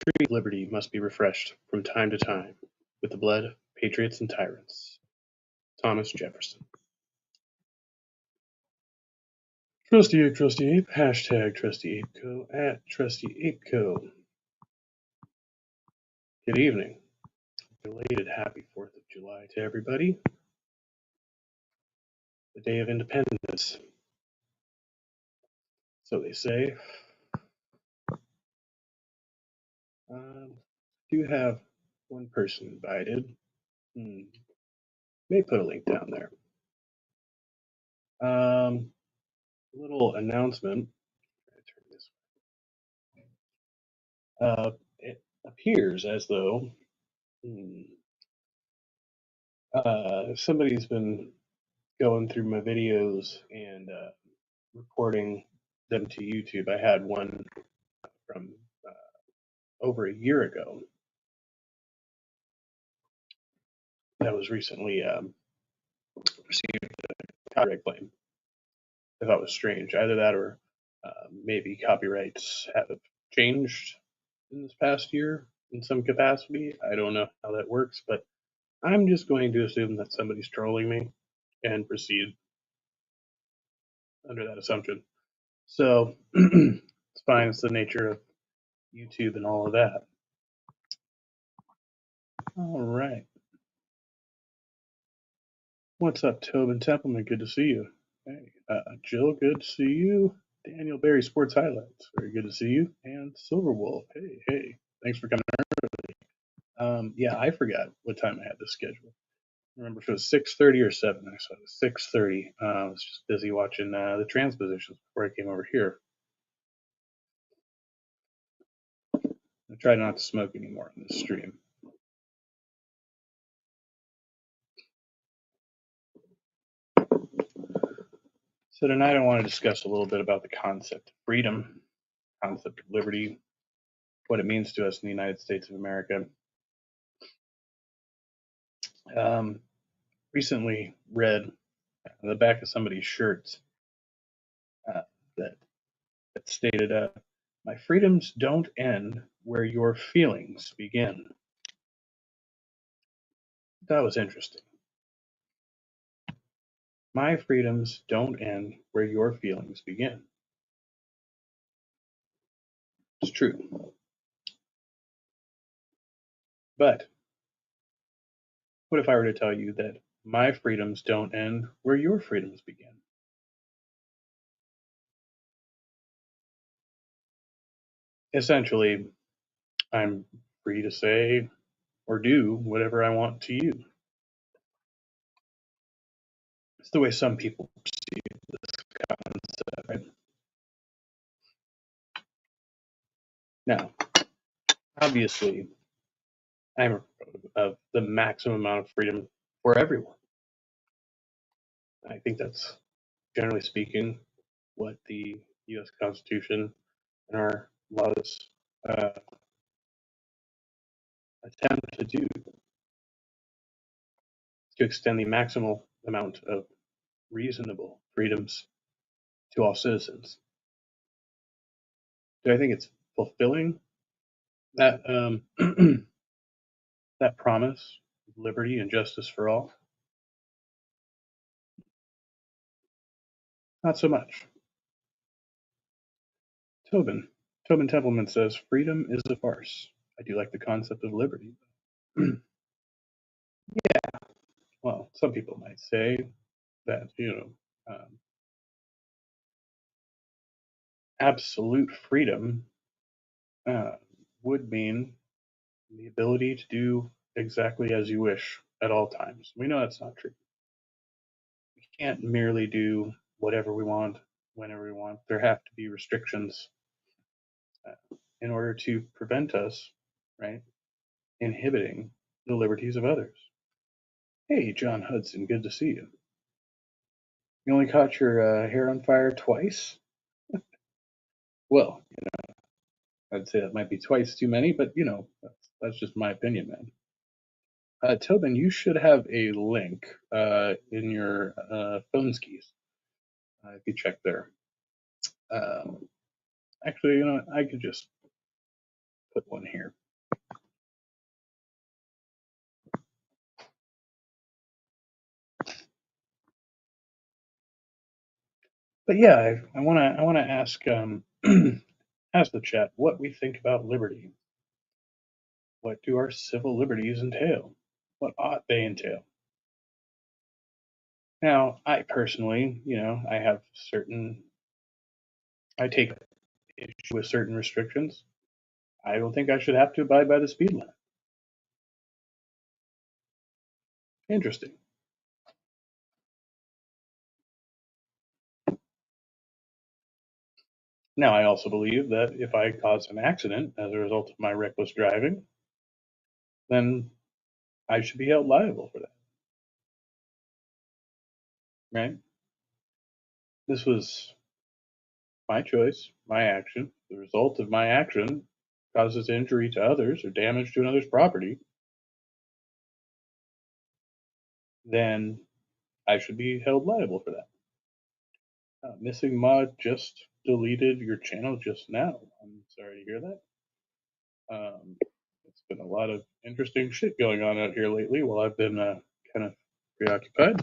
tree of liberty must be refreshed from time to time with the blood of patriots and tyrants. Thomas Jefferson. Trusty Ape, hashtag Trusty Apeco, at Trusty Apeco. Good evening. Belated happy 4th of July to everybody. The Day of Independence. So they say. Do have one person invited. May put a link down there. Little announcement. It appears as though somebody's been going through my videos and reporting them to YouTube. I had one from over a year ago that was recently received a copyright claim. I thought it was strange. Either that or maybe copyrights have changed in this past year in some capacity. I don't know how that works, but I'm just going to assume that somebody's trolling me and proceed under that assumption. So it's fine. It's the nature of YouTube and all of that. All right. What's up, Tobin Templeman? Good to see you. Hey, Jill, good to see you. Daniel Berry Sports Highlights, very good to see you. And Silverwolf, hey, thanks for coming early. Yeah, I forgot what time I had this scheduled. I remember if it was 6:30 or 7. I saw it was 6:30. I was just busy watching the transpositions before I came over here. I try not to smoke anymore on this stream. So tonight I want to discuss a little bit about the concept of freedom, concept of liberty, what it means to us in the United States of America. Recently read on the back of somebody's shirts that stated, "My freedoms don't end where your feelings begin." That was interesting. My freedoms don't end where your feelings begin. It's true. But what if I were to tell you that my freedoms don't end where your freedoms begin? Essentially, I'm free to say or do whatever I want to you. It's the way some people perceive this concept, right? Now, obviously, I'm of the maximum amount of freedom for everyone. I think that's, generally speaking, what the U.S. Constitution and our laws attempt to do, to extend the maximal amount of reasonable freedoms to all citizens. Do I think it's fulfilling that that promise of liberty and justice for all? Not so much. Tobin Templeman says, "Freedom is a farce. I do like the concept of liberty." Yeah, well, some people might say that, absolute freedom would mean the ability to do exactly as you wish at all times. We know that's not true. We can't merely do whatever we want, whenever we want. There have to be restrictions in order to prevent us, right, inhibiting the liberties of others. Hey, John Hudson, good to see you. You only caught your hair on fire twice? Well, I'd say that might be twice too many, but that's just my opinion, man. Tobin, you should have a link in your phone skis. If you check there. Actually, I could just put one here. But yeah, I want to ask ask the chat what we think about liberty. What do our civil liberties entail? What ought they entail? Now, I personally, I take issue with certain restrictions. I don't think I should have to abide by the speed limit. Interesting. Now, I also believe that if I cause an accident as a result of my reckless driving, then I should be held liable for that, right? This was my choice, my action. The result of my action causes injury to others or damage to another's property, then I should be held liable for that. Missing Mod just deleted your channel just now. I'm sorry to hear that. It's been a lot of interesting shit going on out here lately while I've been kind of preoccupied.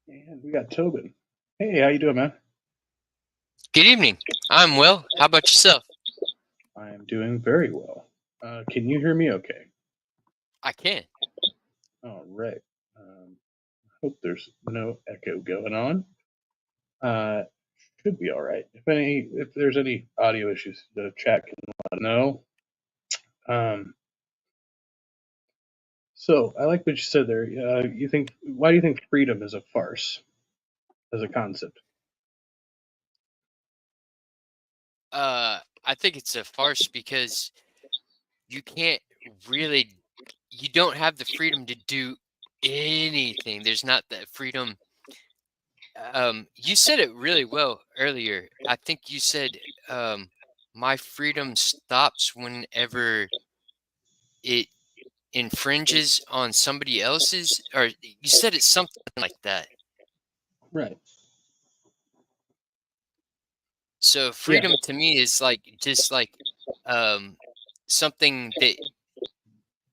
And we got Tobin. Hey, how you doing, man? Good evening. I'm well. How about yourself? I am doing very well. Can you hear me okay? I can. All right. Hope there's no echo going on. Should be all right. If there's any audio issues, the chat can let us know. So I like what you said there. Why do you think freedom is a farce as a concept? I think it's a farce because you don't have the freedom to do anything. There's not that freedom. You said it really well earlier. I think you said, my freedom stops whenever it infringes on somebody else's, or you said it's something like that. Right. So freedom to me is just like something that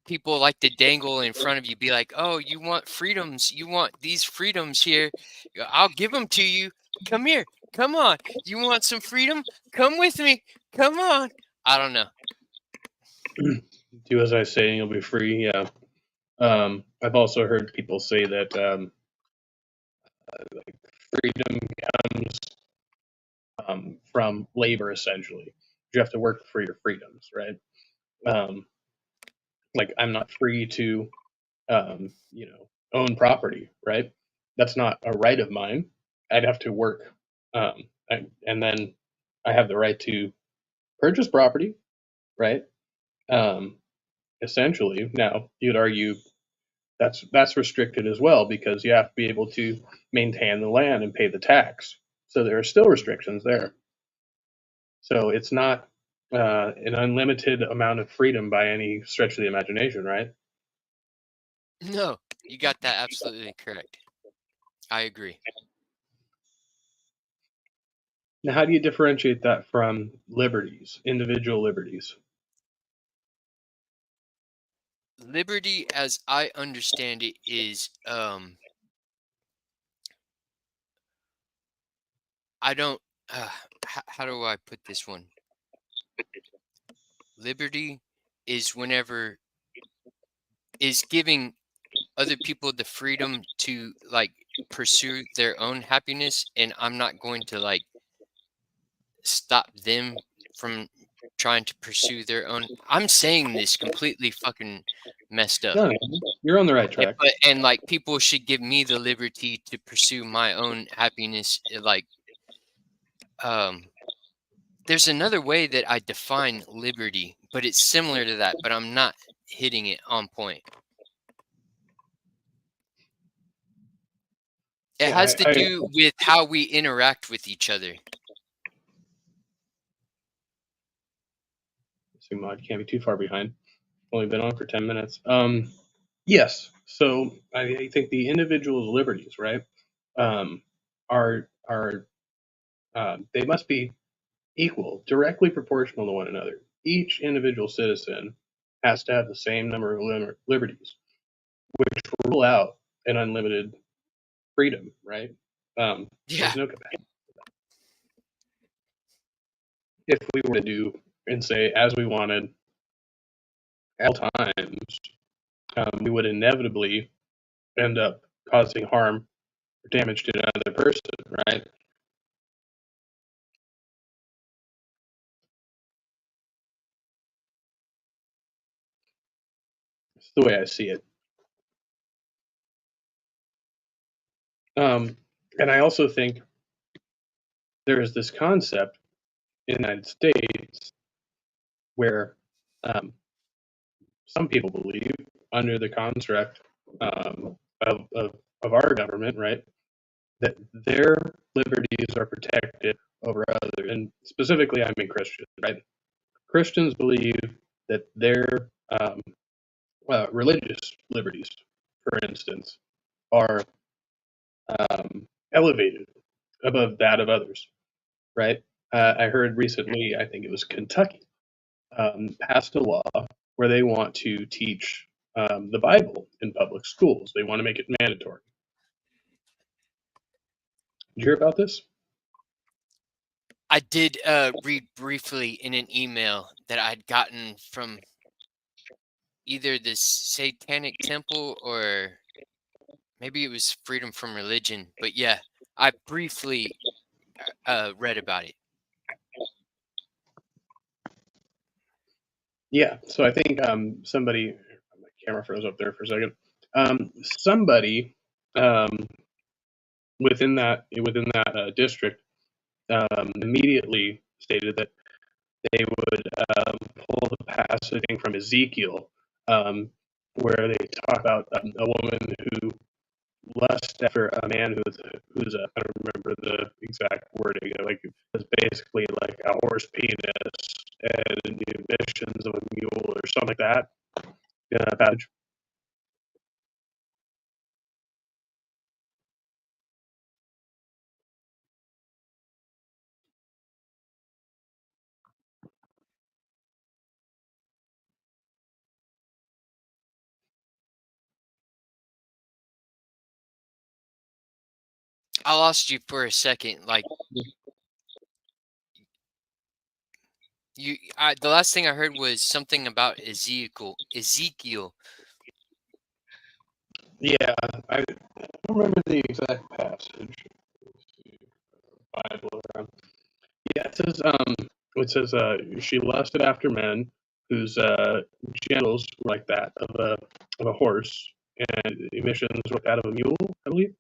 people like to dangle in front of you, be like, oh, you want freedoms, you want these freedoms here, I'll give them to you, come here, come on, you want some freedom, come with me, come on. I don't know. Do as I say and you'll be free. Yeah. I've also heard people say that like freedom comes from labor, essentially. You have to work for your freedoms, right? Like I'm not free to, own property, right? That's not a right of mine. I'd have to work, and then I have the right to purchase property, right? Um, Essentially, now you'd argue that's restricted as well because you have to be able to maintain the land and pay the tax. So there are still restrictions there. So it's not an unlimited amount of freedom by any stretch of the imagination, right? No, you got that absolutely correct. I agree. Now, how do you differentiate that from liberties, individual liberties? Liberty, as I understand it, is I don't how do I put this one? Liberty is whenever is giving other people the freedom to pursue their own happiness, and I'm not going to stop them from trying to pursue their own. I'm saying this completely fucking messed up. No, you're on the right track. And people should give me the liberty to pursue my own happiness. There's another way that I define liberty, but it's similar to that, but I'm not hitting it on point. It has to do with how we interact with each other. Mod can't be too far behind. Only been on for 10 minutes. Yes. So I think the individual's liberties, right, are They must be equal, directly proportional to one another. Each individual citizen has to have the same number of liberties, which rule out an unlimited freedom, right? Yeah. There's no capacity. If we were to do and say as we wanted at all times, we would inevitably end up causing harm or damage to another person, right? It's the way I see it. And I also think there is this concept in the United States where some people believe, under the construct of our government, right, that their liberties are protected over others. And specifically, I mean Christians, right? Christians believe that their religious liberties, for instance, are elevated above that of others, right? I heard recently, I think it was Kentucky, passed a law where they want to teach the Bible in public schools. They want to make it mandatory. Did you hear about this? I did read briefly in an email that I'd gotten from either the Satanic Temple or maybe it was Freedom from Religion. But yeah, I briefly read about it. Yeah. So I think somebody, my camera froze up there for a second. Somebody within that district immediately stated that they would pull the passage from Ezekiel, where they talk about a woman who lust after a man who's I don't remember the exact wording, like it's basically like a horse penis and the emissions of a mule or something like that. Passage. I lost you for a second. Like the last thing I heard was something about Ezekiel. Yeah, I don't remember the exact passage. Bible around. Yeah, it says she lusted after men whose genitals were like that of a horse and emissions were like that of a mule, I believe.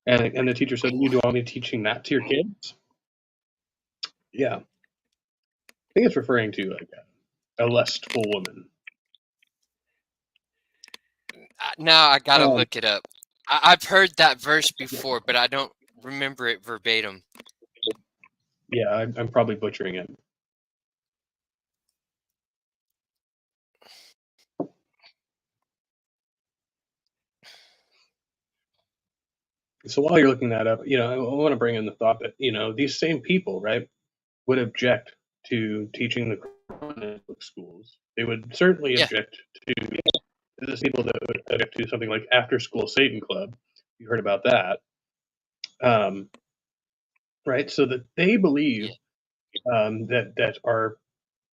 And the teacher said, "You do want me teaching that to your kids?" Yeah, I think it's referring to like a lustful woman. Now I gotta look it up. I've heard that verse before, but I don't remember it verbatim. Yeah, I'm probably butchering it. So while you're looking that up, I want to bring in the thought that these same people, right, would object to teaching the Quran in public schools. They would certainly Yeah. object to there's people that would object to something like after school Satan Club. You heard about that, right? So that they believe that our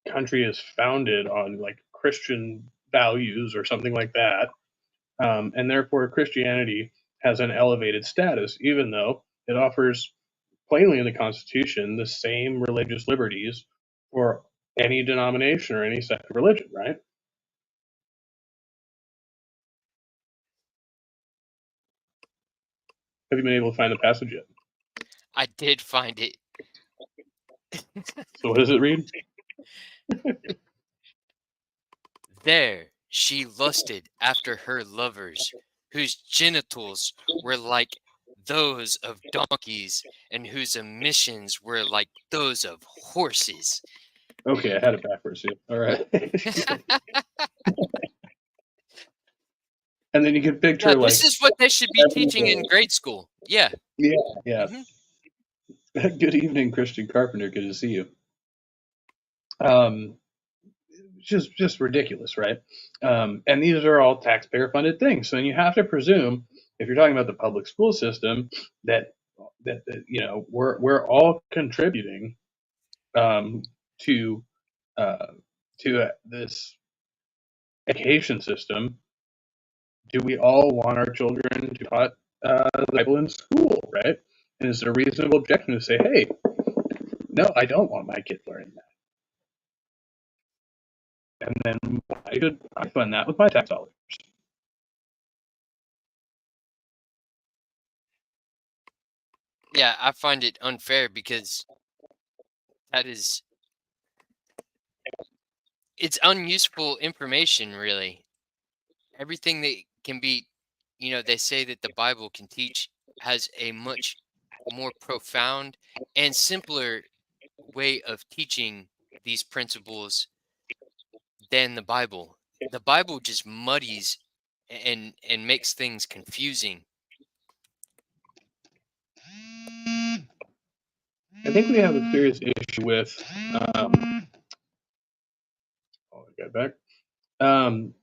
country is founded on like Christian values or something like that, and therefore Christianity has an elevated status, even though it offers plainly in the Constitution the same religious liberties for any denomination or any sect of religion, right? Have you been able to find the passage yet? I did find it. So what does it read? There she lusted after her lovers, whose genitals were like those of donkeys and whose emissions were like those of horses. Okay, I had it backwards. Yeah. All right. And then you can picture Yeah, like this is what they should be teaching in every grade school. Yeah. day. Yeah, Mhm. yeah. Good evening, Christian Carpenter. Good to see you. Um, just ridiculous, right? And these are all taxpayer funded things. So you have to presume, if you're talking about the public school system, that we're all contributing um, to uh, this education system. Do we all want our children to taught the Bible in school, right? And is it a reasonable objection to say, hey, no, I don't want my kid learning that? And then why should I fund that with my tax dollars? Yeah, I find it unfair because that is it's unuseful information, really. Everything that can be, they say that the Bible can teach has a much more profound and simpler way of teaching these principles than the Bible. The Bible just muddies and makes things confusing. I think we have a serious issue with. Oh, I got back. Um,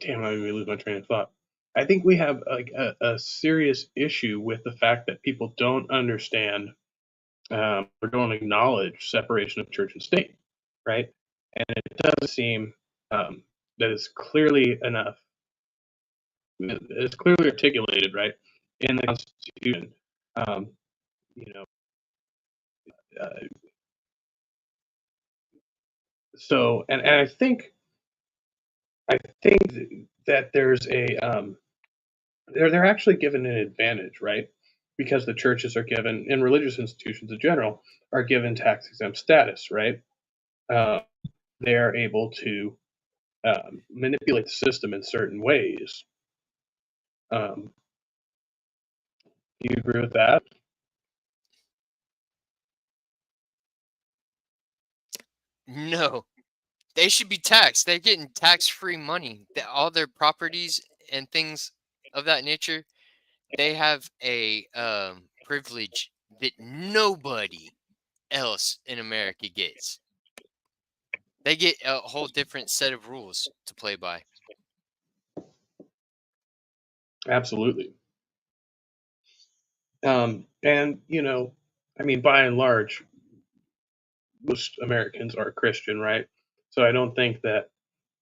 Damn, I made me lose my train of thought. I think we have like a serious issue with the fact that people don't understand or don't acknowledge separation of church and state, right? And it does seem that it's clearly enough, it's clearly articulated, right, in the Constitution. Um, you know, uh, and I think that there's a they're actually given an advantage, right? Because the churches are given, and religious institutions in general, are given tax exempt status, right? Uh, they are able to manipulate the system in certain ways. Do you agree with that? No, they should be taxed. They're getting tax-free money. All their properties and things of that nature, they have a privilege that nobody else in America gets. They get a whole different set of rules to play by. Absolutely. And I mean, by and large, most Americans are Christian, right? So I don't think that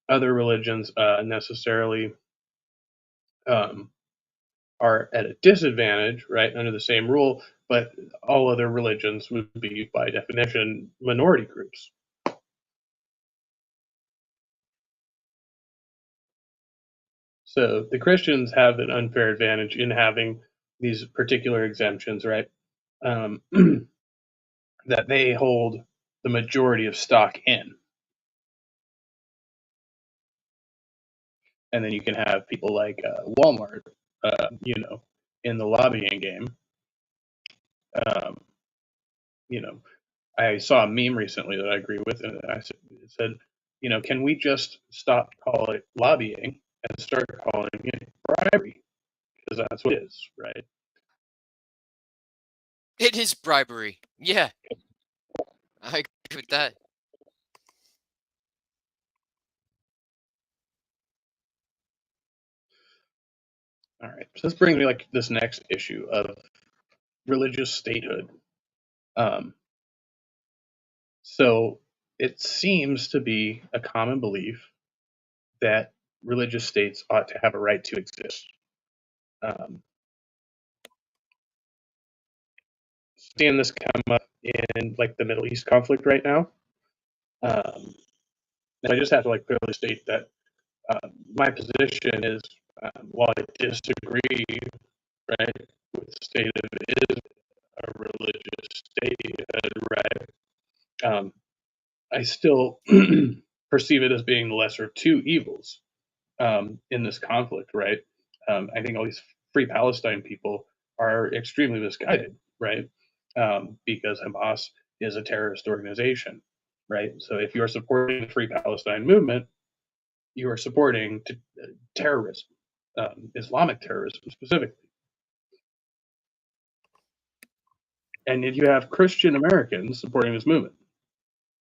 other religions necessarily um, are at a disadvantage, right, under the same rule, but all other religions would be, by definition, minority groups. So the Christians have an unfair advantage in having these particular exemptions, right? Um, that they hold the majority of stock in. And then you can have people like Walmart, in the lobbying game. Um, you know, I saw a meme recently that I agree with, and it said, can we just stop calling it lobbying and start calling it bribery? Because that's what it is, right? It is bribery. Yeah, I agree with that. All right. So this brings me like this next issue of religious statehood. Um, so it seems to be a common belief that religious states ought to have a right to exist. Um, Seeing this come up in like the Middle East conflict right now. Um, and I just have to like clearly state that my position is, while I disagree, right, with the state of it is a religious statehood, right, I still perceive it as being the lesser of two evils in this conflict, right? I think all these free Palestine people are extremely misguided, right? Because Hamas is a terrorist organization, right? So if you're supporting the Free Palestine movement, you are supporting terrorism, Islamic terrorism specifically. And yet you have Christian Americans supporting this movement,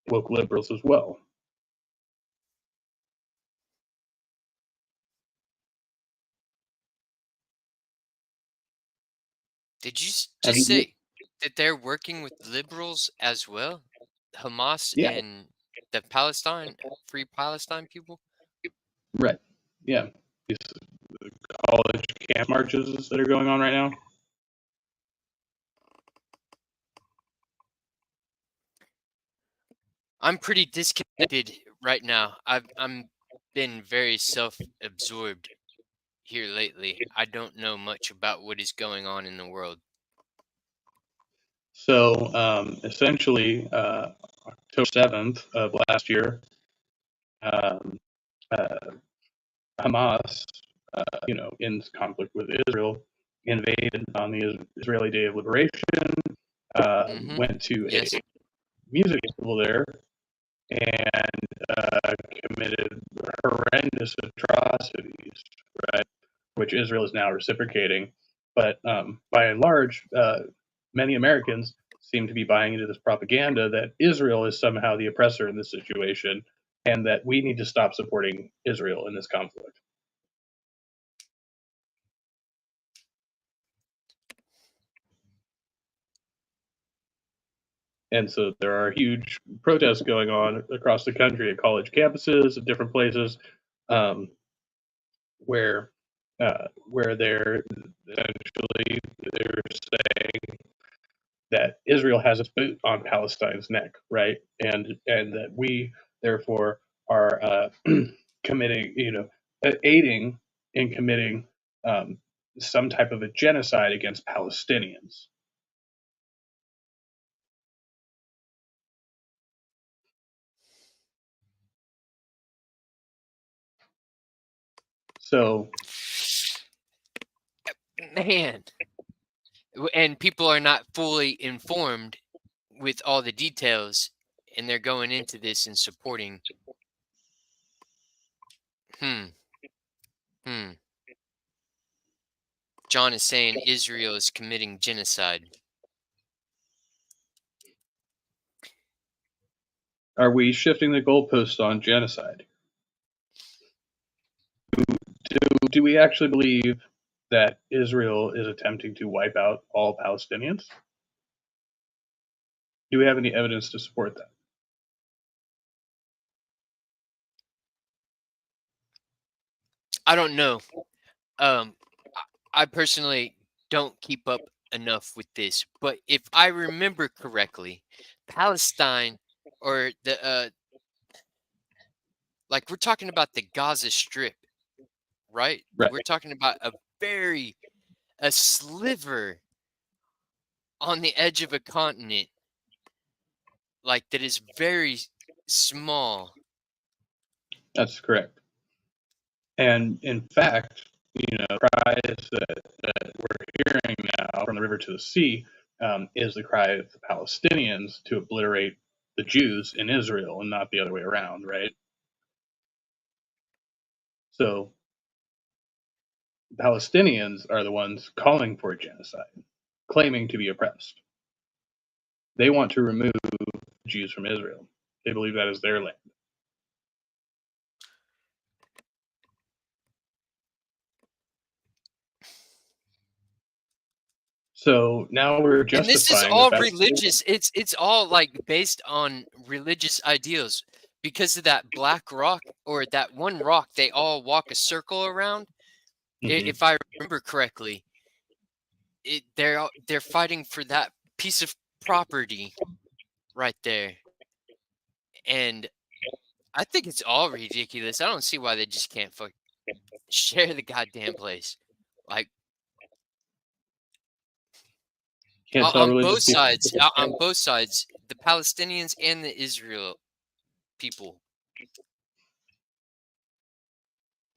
woke liberals as well. Did you Have just you? say that they're working with liberals as well? Hamas Yeah, and the Palestine, Free Palestine people? right. Yeah, these college camp marches that are going on right now. I'm pretty disconnected right now. I'm been very self-absorbed here lately. I don't know much about what is going on in the world. So essentially, October 7th of last year, um, uh, Hamas, in conflict with Israel, invaded on the Israeli Day of Liberation, went to a Yes. music festival there, and committed horrendous atrocities, right? Which Israel is now reciprocating. But by and large, many Americans seem to be buying into this propaganda that Israel is somehow the oppressor in this situation and that we need to stop supporting Israel in this conflict. And so there are huge protests going on across the country at college campuses, at different places, um, where they're essentially they're saying that Israel has its boot on Palestine's neck, right? And that we therefore are committing, aiding in committing some type of a genocide against Palestinians. So, Man. And people are not fully informed with all the details, and they're going into this and supporting. Hmm. John is saying Israel is committing genocide. are we shifting the goalposts on genocide? Do we actually believe that Israel is attempting to wipe out all Palestinians? Do we have any evidence to support that? I don't know. Um, I personally don't keep up enough with this, but if I remember correctly, Palestine or like we're talking about the Gaza Strip, right? Right. We're talking about a sliver on the edge of a continent, like that is very small. That's correct. And in fact, cries that we're hearing now from the river to the sea is the cry of the Palestinians to obliterate the Jews in Israel and not the other way around, right? So the Palestinians are the ones calling for a genocide, claiming to be oppressed. They want to remove Jews from Israel. They believe that is their land. So now we're And this is justifying the all fact. religious. It's all like based on religious ideals because of that black rock or that one rock they all walk a circle around. Mhm. If I remember correctly, they're fighting for that piece of property right there. And I think it's all ridiculous. I don't see why they just can't share the goddamn place. Like Can't tell on religious both people. sides, the Palestinians and the Israel people.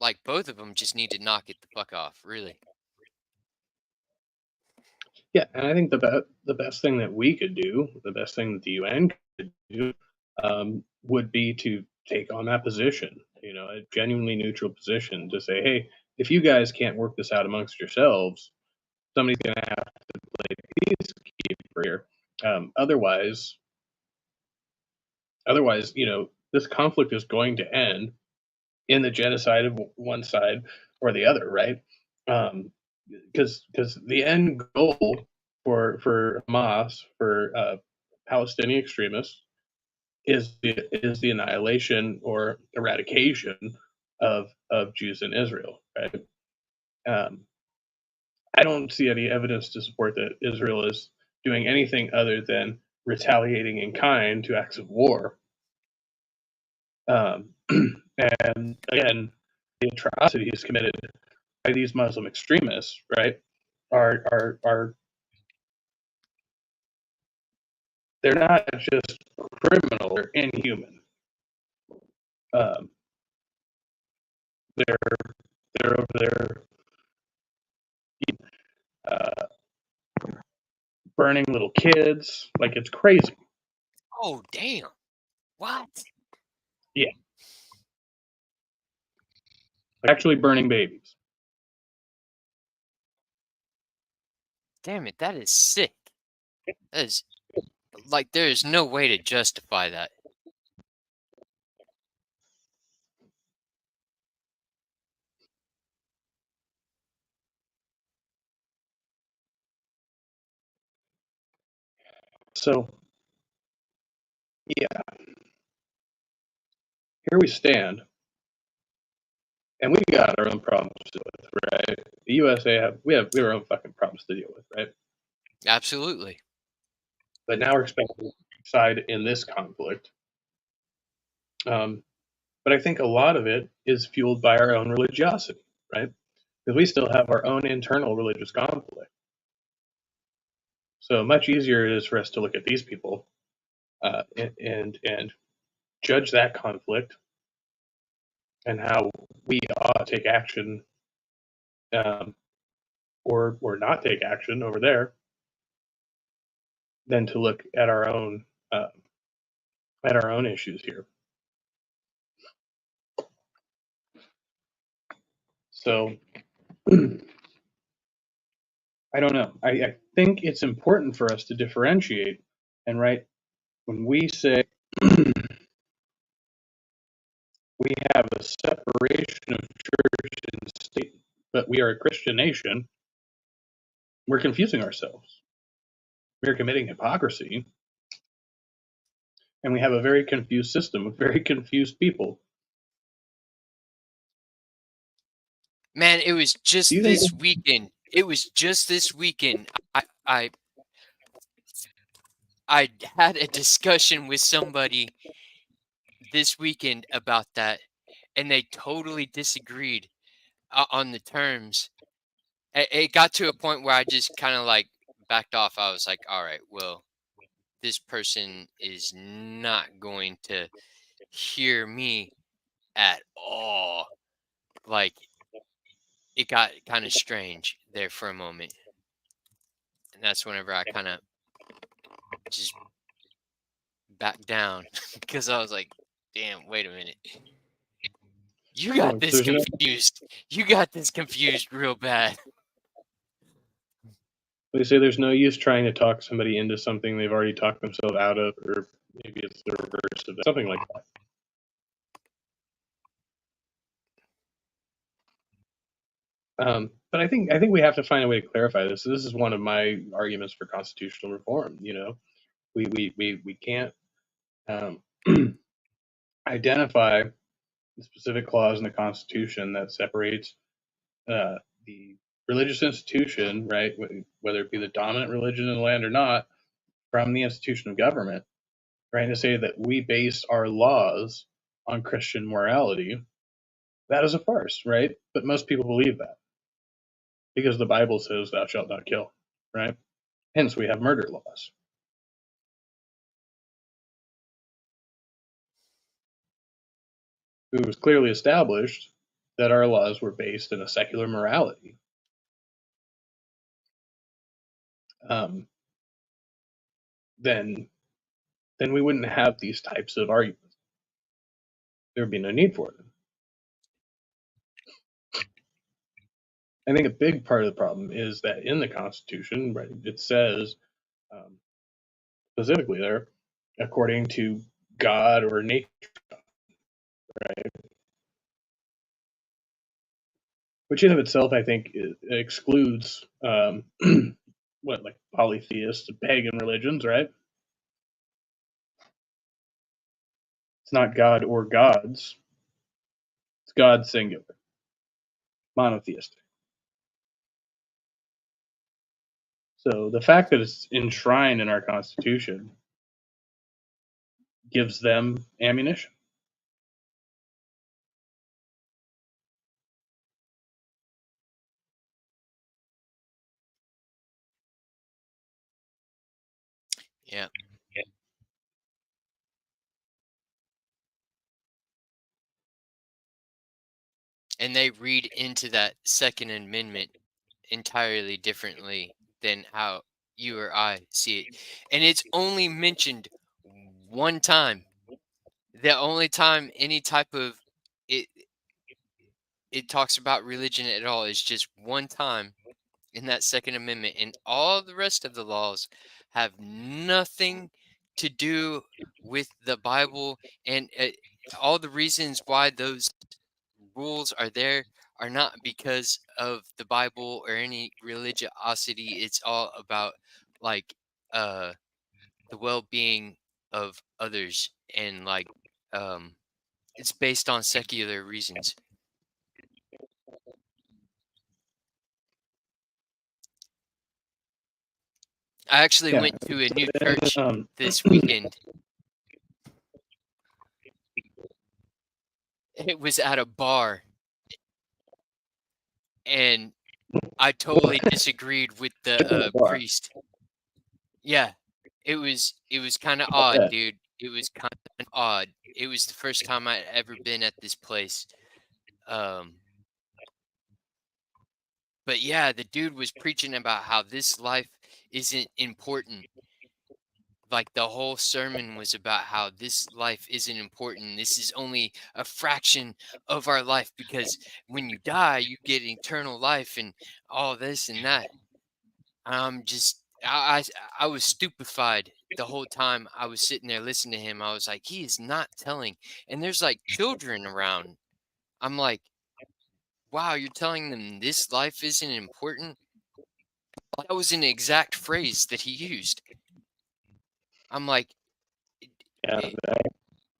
Like both of them just need to knock it the fuck off, really. Yeah, and I think the best thing that we could do, the best thing that the UN could do, would be to take on that position a genuinely neutral position to say, hey, if you guys can't work this out amongst yourselves, somebody's going to have to play peacekeeper here. Otherwise, this conflict is going to end in the genocide of one side or the other, right? Because the end goal for Hamas, for Palestinian extremists, is the annihilation or eradication of Jews in Israel, right? Um, I don't see any evidence to support that Israel is doing anything other than retaliating in kind to acts of war. And again, the atrocities committed by these Muslim extremists, right, are they're not just criminal; they're inhuman. Um, they're over there uh, burning little kids, like it's crazy. Oh, damn. What? Yeah, actually burning babies. Damn it, that is sick. That is like there is no way to justify that. So yeah, here we stand, and we got our own problems to deal with, right? The USA we have our own fucking problems to deal with, right? Absolutely. But now we're expecting to side in this conflict. But I think a lot of it is fueled by our own religiosity, right? Because we still have our own internal religious conflict. So much easier it is for us to look at these people and judge that conflict and how we ought to take action, um, or not take action over there, than to look at uh, our own issues here. So I don't know. I think it's important for us to differentiate, and right when we say we have a separation of church and state, but we are a Christian nation, we're confusing ourselves. We're committing hypocrisy, and we have a very confused system with very confused people. Man, it was Do just you think? this weekend. It was just this weekend. I had a discussion with somebody this weekend about that, and they totally disagreed on the terms. It got to a point where I just kind of like backed off. I was like, all right, well, this person is not going to hear me at all. Like, it got kind of strange there for a moment. And that's whenever I kind of just backed down because I was like, damn, wait a minute. You got this There's no. confused. You got this confused real bad. They say there's no use trying to talk somebody into something they've already talked themselves out of, or maybe it's the reverse of that, something like that. But I think we have to find a way to clarify this. This is one of my arguments for constitutional reform. We can't um, identify the specific clause in the Constitution that separates the religious institution, right, whether it be the dominant religion in the land or not, from the institution of government, right, to say that we base our laws on Christian morality. That is a farce, right? But most people believe that because the Bible says, "Thou shalt not kill," right? Hence, we have murder laws. It was clearly established that our laws were based in a secular morality. Um, then, we wouldn't have these types of arguments. There would be no need for them. I think a big part of the problem is that in the Constitution, right, it says um, specifically there, according to God or nature, right? Which in of itself, I think, excludes what, like, polytheist, pagan religions, right? It's not God or gods; it's God singular, monotheistic. So the fact that it's enshrined in our Constitution gives them ammunition. Yeah. And they read into that Second Amendment entirely differently than how you or I see it. And it's only mentioned one time. The only time any type of it it talks about religion at all is just one time in that Second Amendment, and all the rest of the laws have nothing to do with the Bible, and all the reasons why those rules are there are not because of the Bible or any religiosity. It's all about like uh the well-being of others, and like um it's based on secular reasons. I actually Yeah, went to a new and, church this weekend. It was at a bar, and I well, totally disagreed with the bar. priest. Yeah, it was kind of About odd, that. dude. It was kind of odd. It was the first time I'd ever been at this place. Um, but yeah, the dude was preaching about how this life isn't important. Like the whole sermon was about how this life isn't important. This is only a fraction of our life, because when you die, you get eternal life and all this and that. I'm just I was stupefied the whole time I was sitting there listening to him. I was like, he is not telling. And there's like children around. I'm like, wow, you're telling them this life isn't important? That was an exact phrase that he used. I'm like, Yeah,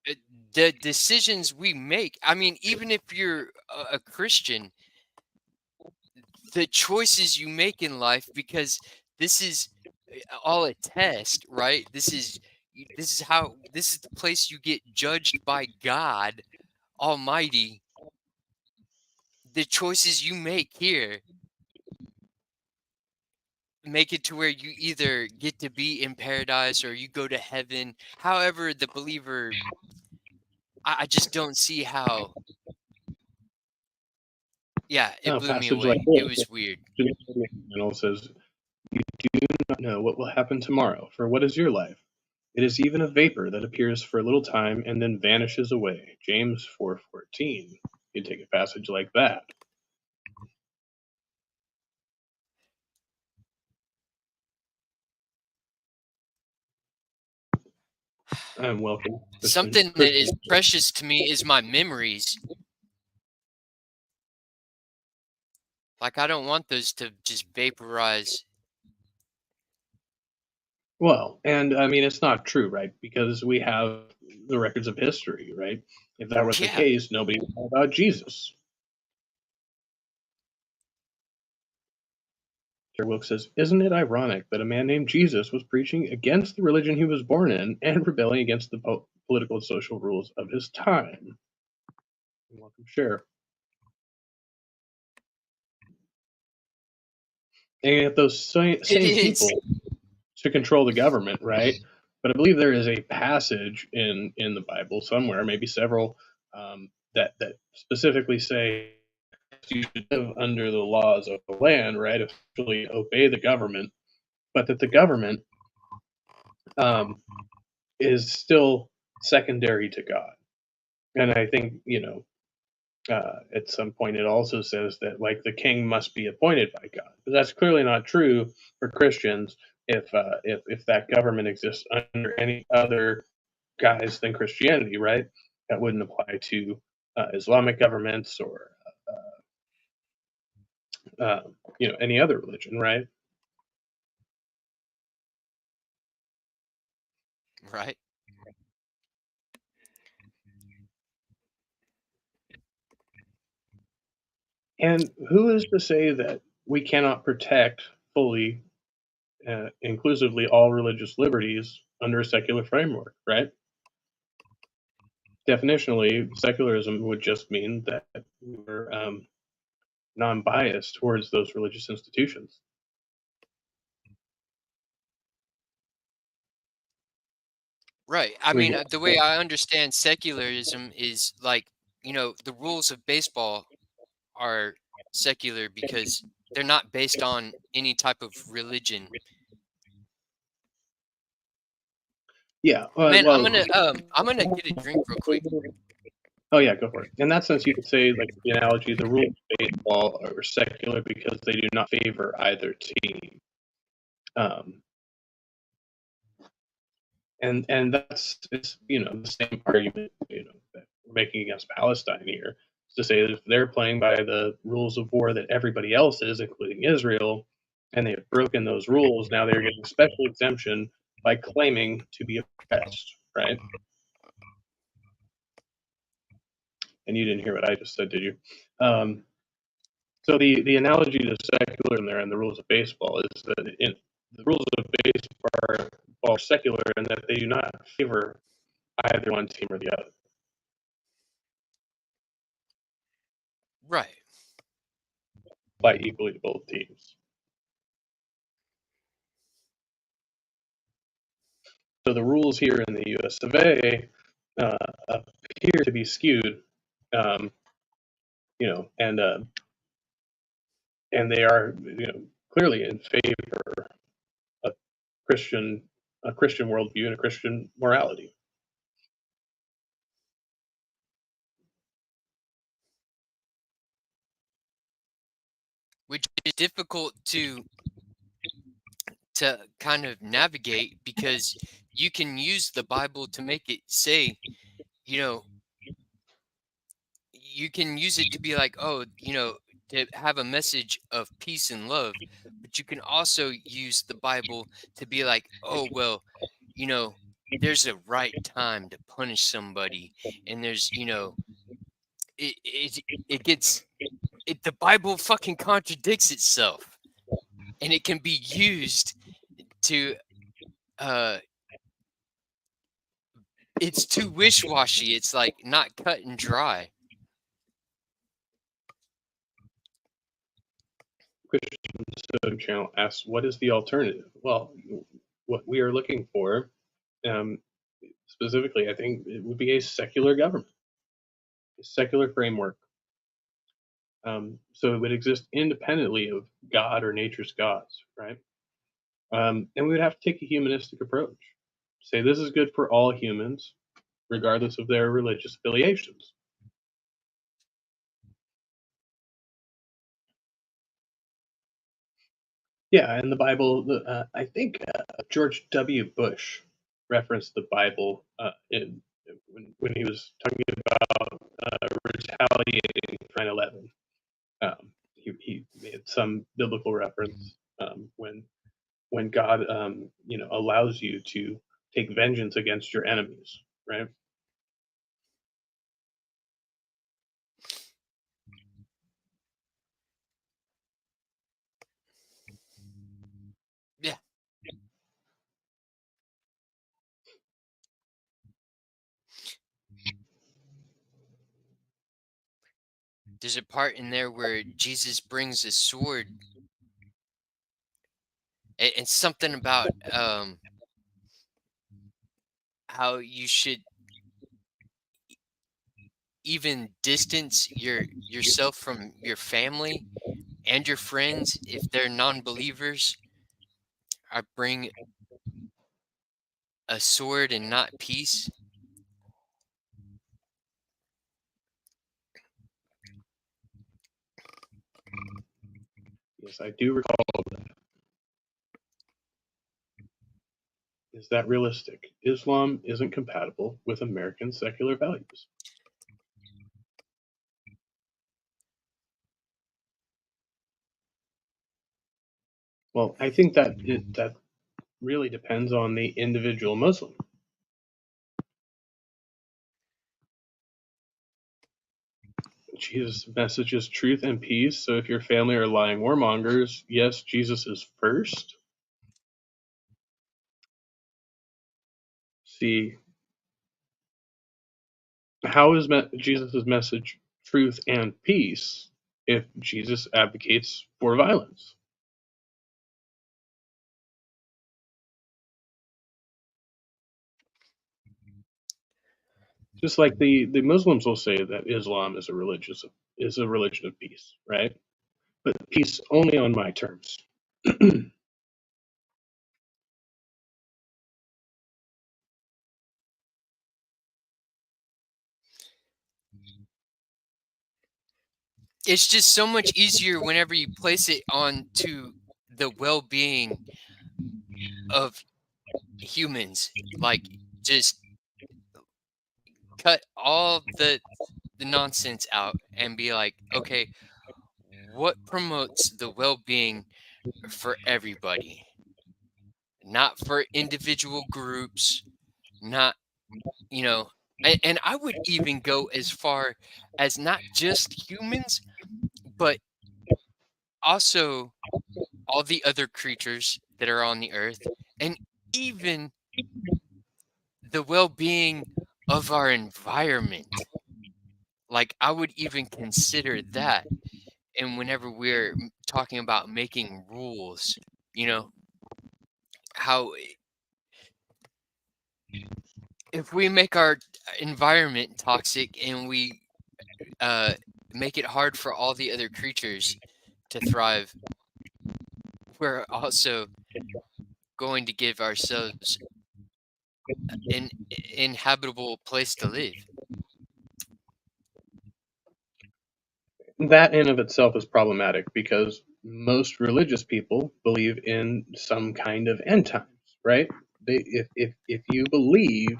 "I- the decisions we make, I mean, even if you're a Christian, the choices you make in life, because this is all a test, right? This is the place you get judged by God Almighty. The choices you make here make it to where you either get to be in paradise or you go to heaven. However, the believer, I just don't see how. Yeah, it a blew me passage like away. It this was weird. says, "You do not know what will happen tomorrow. For what is your life? It is even a vapor that appears for a little time and then vanishes away." James 4:14. You take a passage like that. I'm welcome, Something that is Christian. precious to me is my memories. Like, I don't want those to just vaporize. Well, and I mean, it's not true, right? Because we have the records of history, right? If that was the Yeah, case, nobody would know about Jesus. Terry Wilkes says, "Isn't it ironic that a man named Jesus was preaching against the religion he was born in and rebelling against the political and social rules of his time?" You're welcome, share. And yet those it same people is. to control the government, right? But I believe there is a passage in the Bible somewhere, maybe several, that specifically say you should live under the laws of the land, right? Essentially, obey the government, but that the government um, is still secondary to God. And I think At some point, it also says that like the king must be appointed by God, but that's clearly not true for Christians. If that government exists under any other guise than Christianity, right? That wouldn't apply to Islamic governments or uh, any other religion, right? Right. And who is to say that we cannot protect fully, inclusively, all religious liberties under a secular framework, right? Definitionally, secularism would just mean that we're non-biased towards those religious institutions. Right. I We mean, get, the way I understand secularism is like, the rules of baseball are secular because they're not based on any type of religion. yeah. Man, Well, I'm gonna get a drink real quick. oh yeah, go for it. In that sense, you could say, like the analogy, the rules of baseball are secular because they do not favor either team. Um, and that's it's the same argument that we're making against Palestine here, is to say that if they're playing by the rules of war that everybody else is, including Israel, and they have broken those rules, now they're getting special exemption by claiming to be oppressed, right? And you didn't hear what I just said, did you? Um, so the analogy to secularism there and the rules of baseball is that the rules of baseball are secular in that they do not favor either one team or the other. Right. Apply equally to both teams. So the rules here in the U.S. of A. Appear to be skewed, um, and they are clearly in favor of Christian a Christian worldview and a Christian morality. Which is difficult to kind of navigate because you can use the Bible to make it say, you know, you can use it to be like, oh, to have a message of peace and love, but you can also use the Bible to be like, oh, well, you know, there's a right time to punish somebody, and there's, it gets the Bible fucking contradicts itself, and it can be used to uh it's too wish-washy. It's like not cut and dry. Christian Stone Channel asks, "What is the alternative?" Well, what we are looking for, um, specifically, I think it would be a secular government, a secular framework. So it would exist independently of God or nature's gods, right? And we would have to take a humanistic approach. Say this is good for all humans, regardless of their religious affiliations. Yeah, in the Bible, I think George W. Bush referenced the Bible when he was talking about retaliating for 9/11. He made some biblical reference when God, allows you to take vengeance against your enemies, right? Yeah. There's a part in there where Jesus brings a sword, and something about how you should even distance yourself from your family and your friends if they're non-believers. I bring a sword and not peace. Yes, I do recall that. Is that realistic? Islam isn't compatible with American secular values. Well, I think that really depends on the individual Muslim. Jesus' message is truth and peace. So if your family are lying warmongers, yes, Jesus is first. See, how is Jesus' message truth and peace if Jesus advocates for violence? Just like the Muslims will say that Islam is a religion of peace, right? But peace only on my terms. It's just so much easier whenever you place it on to the well-being of humans. Like, just cut all the nonsense out and be like, okay, what promotes the well-being for everybody, not for individual groups, not, you know, and I would even go as far as not just humans, but also all the other creatures that are on the earth, and even the well-being of our environment. Like, I would even consider that. And whenever we're talking about making rules, you know, how if we make our environment toxic and we make it hard for all the other creatures to thrive, we're also going to give ourselves an inhabitable place to live. That in of itself is problematic because most religious people believe in some kind of end times, right? If you believe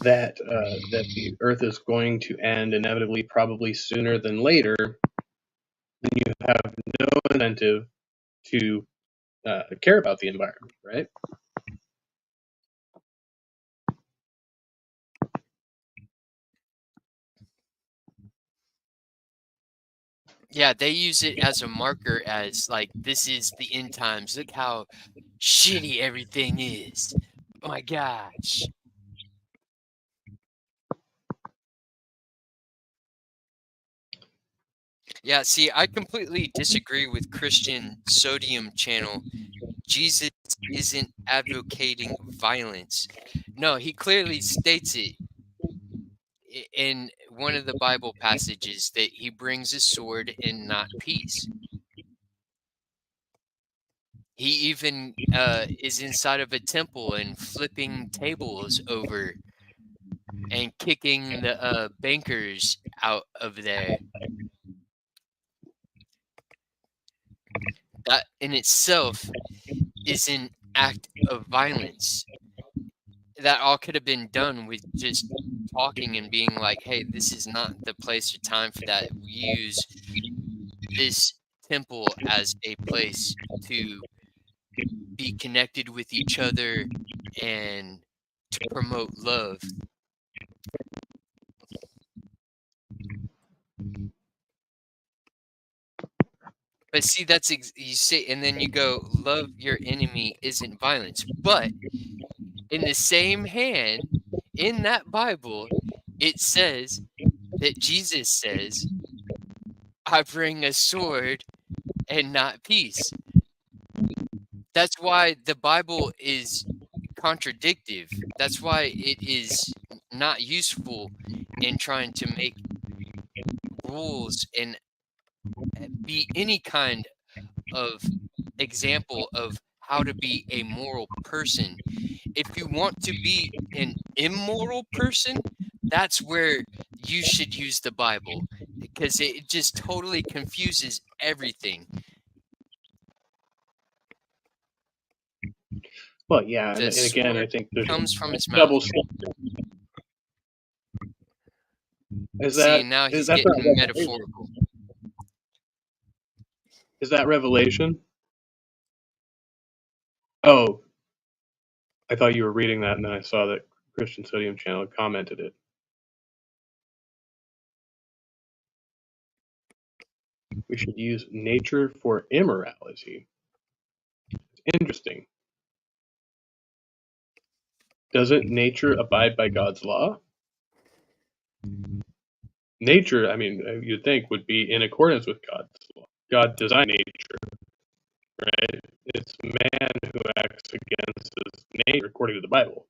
that the Earth is going to end inevitably, probably sooner than later, then you have no incentive to care about the environment, right? Yeah, they use it as a marker, as like, this is the end times. Look how shitty everything is. Oh my gosh. Yeah, see, I completely disagree with Christian Sodium Channel. Jesus isn't advocating violence. No, he clearly states it in one of the Bible passages that he brings a sword and not peace. He even is inside of a temple and flipping tables over and kicking the bankers out of there. That in itself is an act of violence. That all could have been done with just talking and being like, hey, this is not the place or time for that. We use this temple as a place to be connected with each other and to promote love. But see, that's you say, and then you go, love your enemy isn't violence. But in the same hand, in that Bible, it says that Jesus says, I bring a sword and not peace. That's why the Bible is contradictive. That's why it is not useful in trying to make rules and be any kind of example of how to be a moral person. If you want to be an immoral person, that's where you should use the Bible, because it just totally confuses everything. Well, yeah, and The again, I sword think there's comes from his double mouth. standard. See, now he's that's getting not metaphorical. Is that Revelation? Oh, I thought you were reading that, and then I saw that Christian Sodium Channel commented it. We should use nature for immorality. Interesting. Doesn't nature abide by God's law? Nature, I mean, you'd think would be in accordance with God's law. God designed nature, right? It's man who acts against his nature according to the Bible.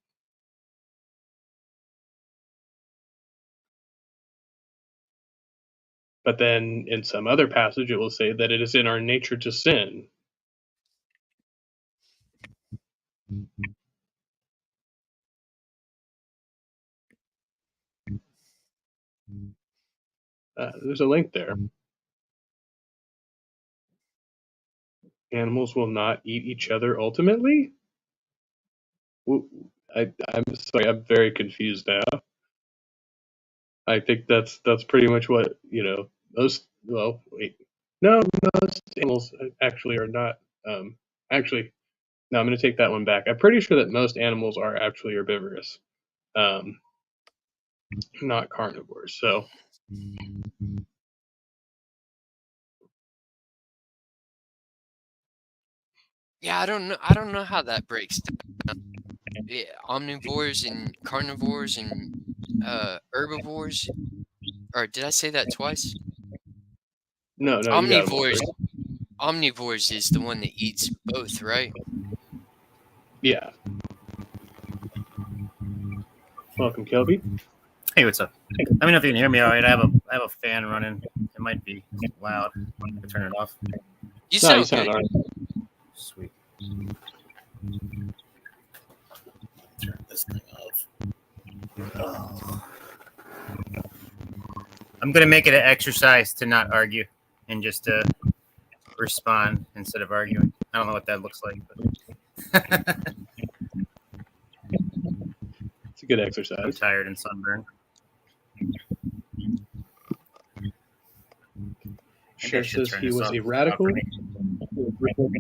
But then in some other passage, it will say that it is in our nature to sin. There's a link there. Animals will not eat each other ultimately? I'm sorry, I'm very confused now. I think that's pretty much what, most animals actually are not, actually, no, I'm going to take that one back. I'm pretty sure that most animals are actually herbivorous, not carnivores. So, Yeah, I don't know how that breaks down. Yeah, omnivores and carnivores and herbivores. Or did I say that twice? no, you got them all. Omnivores is the one that eats both, right? Yeah. Welcome, Kelby. Hey, what's up? Let me know if you can hear me all right. I have a fan running. It might be loud. I turn it off. You sound good. All right. Sweet. Turn this thing off. Oh. I'm gonna make it an exercise to not argue and just respond instead of arguing. I don't know what that looks like, but It's a good exercise. I'm tired and sunburned. Cher says he was a radical.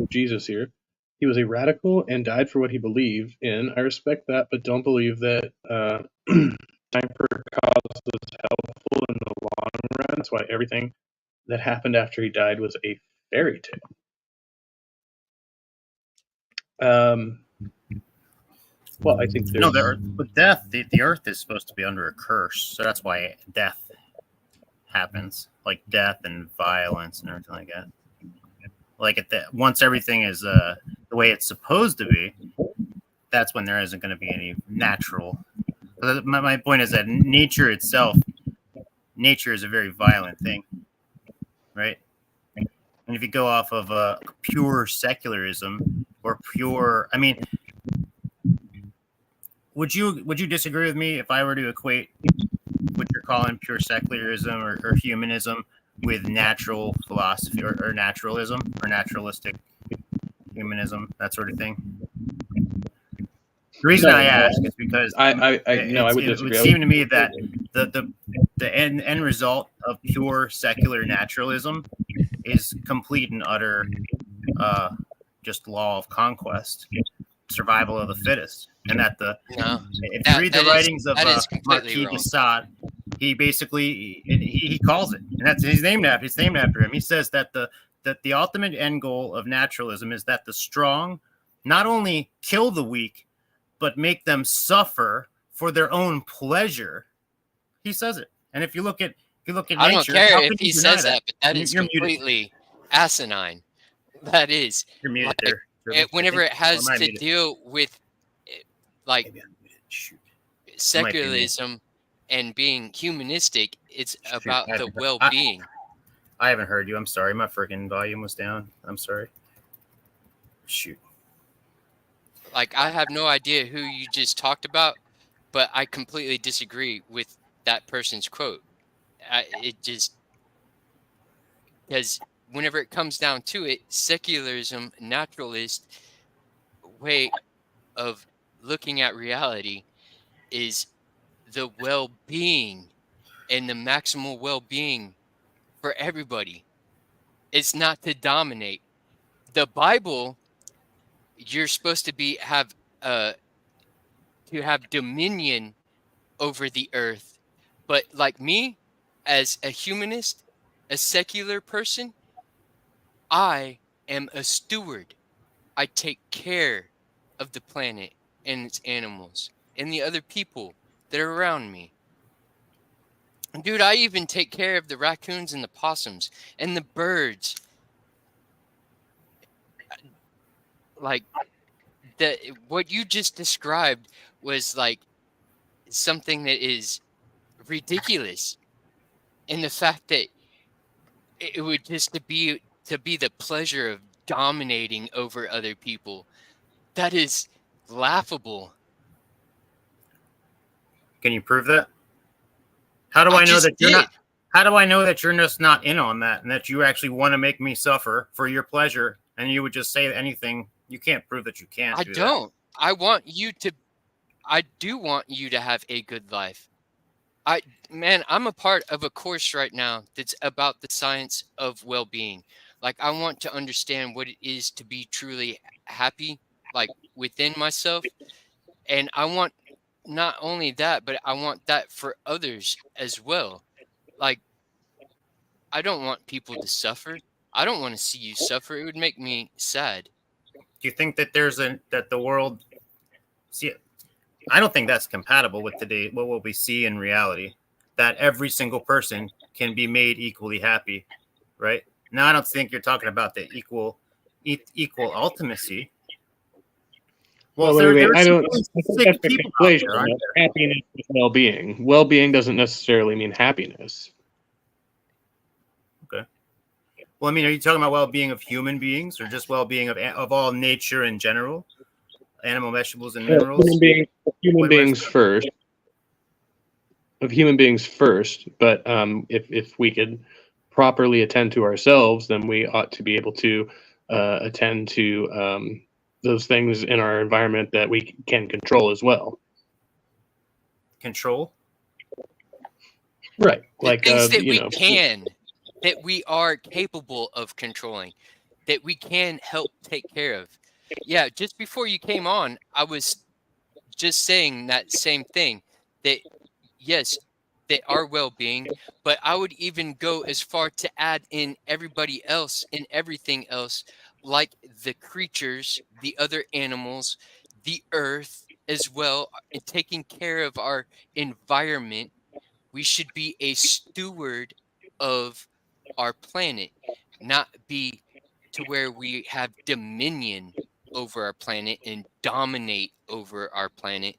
Jesus here. He was a radical and died for what he believed in. I respect that, but don't believe that time for cause was helpful in the long run. That's why everything that happened after he died was a fairy tale. Well, I think with death, the earth is supposed to be under a curse, so that's why death happens, like death and violence and everything like that. Like once everything is the way it's supposed to be, that's when there isn't going to be any natural. My point is that nature itself, nature is a very violent thing, right? And if you go off of pure secularism or pure, I mean, would you disagree with me if I were to equate what you're calling pure secularism or humanism with natural philosophy or naturalism or naturalistic humanism, that sort of thing? The reason I ask is because I would disagree. It would seem to me that the end result of pure secular naturalism is complete and utter just law of conquest, survival of the fittest, and that if you read the writings of Marquis de Sade, he basically he calls it, and that's he's named after him. He says that the ultimate end goal of naturalism is that the strong not only kill the weak, but make them suffer for their own pleasure. He says it, and if you look at nature, I don't care if he says that, but that is completely asinine. That is. You're muted there. Whenever it has to deal with like secularism and being humanistic, it's about the well-being. I haven't heard you. I'm sorry. My freaking volume was down. I'm sorry. Shoot. Like, I have no idea who you just talked about, but I completely disagree with that person's quote. It just, because whenever it comes down to it, secularism, naturalist way of looking at reality is the well-being and the maximal well-being for everybody. It's not to dominate. The Bible, you're supposed to have dominion over the earth. But like me, as a humanist, a secular person, I am a steward. I take care of the planet and its animals and the other people that are around me. Dude, I even take care of the raccoons and the possums and the birds. Like what you just described was like something that is ridiculous. And the fact that it would just to be the pleasure of dominating over other people, that is laughable. Can you prove that? How do I know that you're not? How do I know that you're just not in on that and that you actually want to make me suffer for your pleasure and you would just say anything? You can't prove that you can't. I don't. I want you to. I do want you to have a good life. I'm a part of a course right now that's about the science of well-being. Like, I want to understand what it is to be truly happy, like within myself. And I want not only that, but I want that for others as well. Like, I don't want people to suffer. I don't want to see you suffer. It would make me sad. Do you think that that the world? See, I don't think that's compatible with today. What we see in reality, that every single person can be made equally happy, right? Now, I don't think you're talking about the equal ultimacy. Well, wait. I think that's a conflation of happiness with well-being. Well-being doesn't necessarily mean happiness. Okay. Well, I mean, are you talking about well-being of human beings or just well-being of all nature in general? Animal, vegetables, and minerals? Human beings first. Of human beings first, but if we could properly attend to ourselves, then we ought to be able to attend to those things in our environment that we can control as well. Control? Right. Like things that that we are capable of controlling, that we can help take care of. Yeah, just before you came on, I was just saying that same thing, that yes, they are well-being, but I would even go as far to add in everybody else and everything else, like the creatures, the other animals, the earth as well, and taking care of our environment. We should be a steward of our planet, not be to where we have dominion over our planet and dominate over our planet.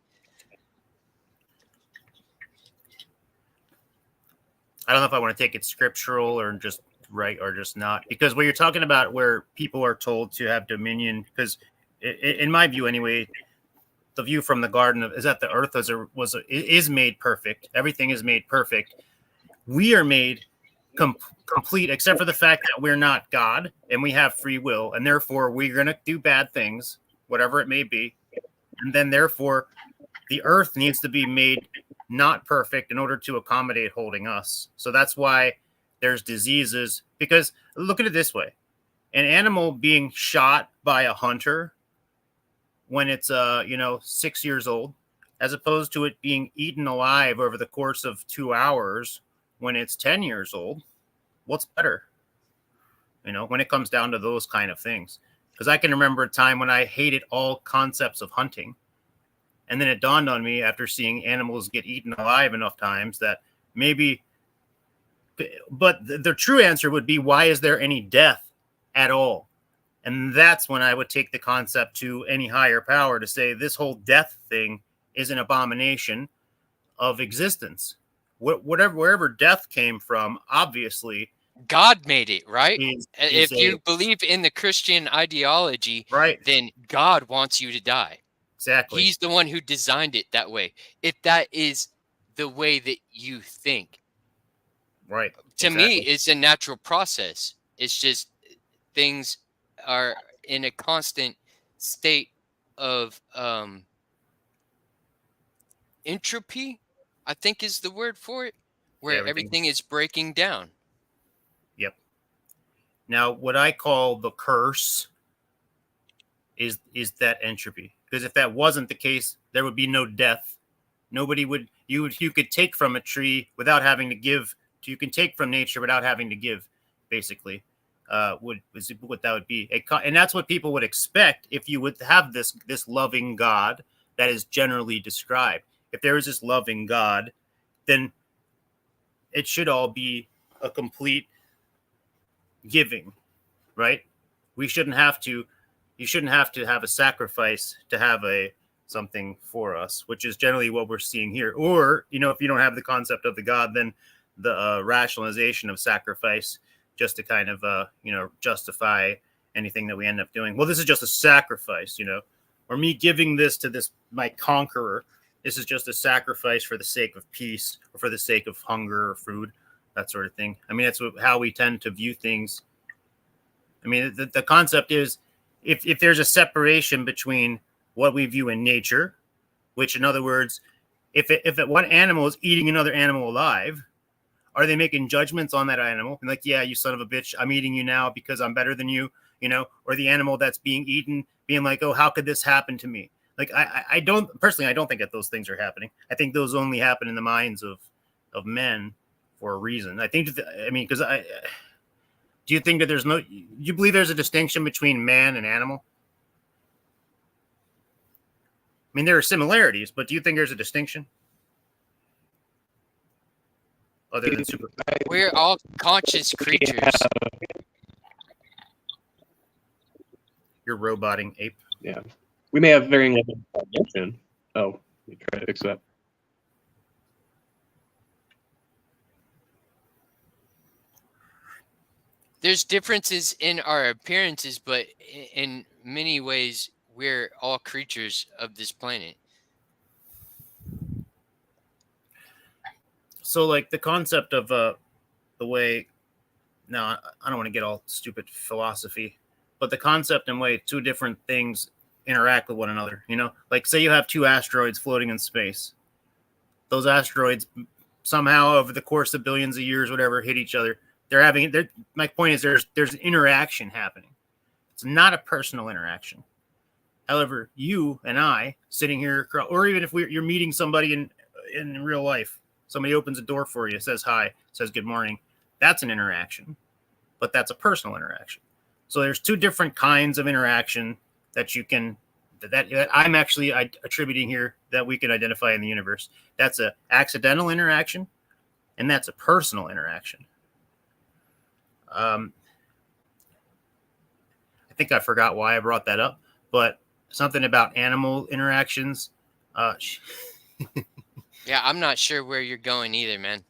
I don't know if I want to take it scriptural or just right or just not, because what you're talking about where people are told to have dominion, because in my view anyway, the view from the garden is that the earth is made perfect. Everything is made perfect. We are made complete, except for the fact that we're not God and we have free will, and therefore we're going to do bad things, whatever it may be. And then therefore the earth needs to be made not perfect in order to accommodate holding us. So that's why there's diseases, because look at it this way. An animal being shot by a hunter when it's 6 years old, as opposed to it being eaten alive over the course of 2 hours when it's 10 years old, what's better? When it comes down to those kind of things. Because I can remember a time when I hated all concepts of hunting. And then it dawned on me after seeing animals get eaten alive enough times that maybe, but the true answer would be, why is there any death at all? And that's when I would take the concept to any higher power to say this whole death thing is an abomination of existence. Wherever death came from, obviously God made it, right? If you believe in the Christian ideology, right, then God wants you to die. Exactly. He's the one who designed it that way. If that is the way that you think. Right. To me, it's a natural process. It's just things are in a constant state of entropy, I think is the word for it, where everything is breaking down. Yep. Now, what I call the curse is that entropy. Because if that wasn't the case, there would be no death. Nobody would. You could take from a tree without having to give. You can take from nature without having to give. Basically, is what that would be, and that's what people would expect if you would have this loving God that is generally described. If there is this loving God, then it should all be a complete giving, right? We shouldn't have to. You shouldn't have to have a sacrifice to have something for us, which is generally what we're seeing here. Or, if you don't have the concept of the God, then the rationalization of sacrifice just to kind of, justify anything that we end up doing. Well, this is just a sacrifice, or me giving this to my conqueror. This is just a sacrifice for the sake of peace or for the sake of hunger or food, that sort of thing. I mean, that's how we tend to view things. I mean, the concept is if there's a separation between what we view in nature, which in other words, if one animal is eating another animal alive, are they making judgments on that animal? And like, yeah, you son of a bitch, I'm eating you now because I'm better than you, or the animal that's being eaten being like, oh, how could this happen to me? Like, I don't think that those things are happening. I think those only happen in the minds of men for a reason. I think, because do you think that you believe there's a distinction between man and animal? I mean, there are similarities, but do you think there's a distinction? Other than we're all conscious creatures. You're roboting ape. Yeah. We may have varying levels of cognition. Oh, let me try to fix that. There's differences in our appearances, but in many ways, we're all creatures of this planet. So, like the concept of the way. Now, I don't want to get all stupid philosophy, but the concept and way two different things interact with one another. Like say you have two asteroids floating in space. Those asteroids somehow over the course of billions of years, whatever, hit each other. My point is there's an interaction happening. It's not a personal interaction. However, you and I sitting here, or even if you're meeting somebody in real life, somebody opens a door for you, says hi, says good morning. That's an interaction, but that's a personal interaction. So there's two different kinds of interaction that you can that I'm actually attributing here that we can identify in the universe. That's a accidental interaction, and that's a personal interaction. I think I forgot why I brought that up, but something about animal interactions. Yeah, I'm not sure where you're going either, man.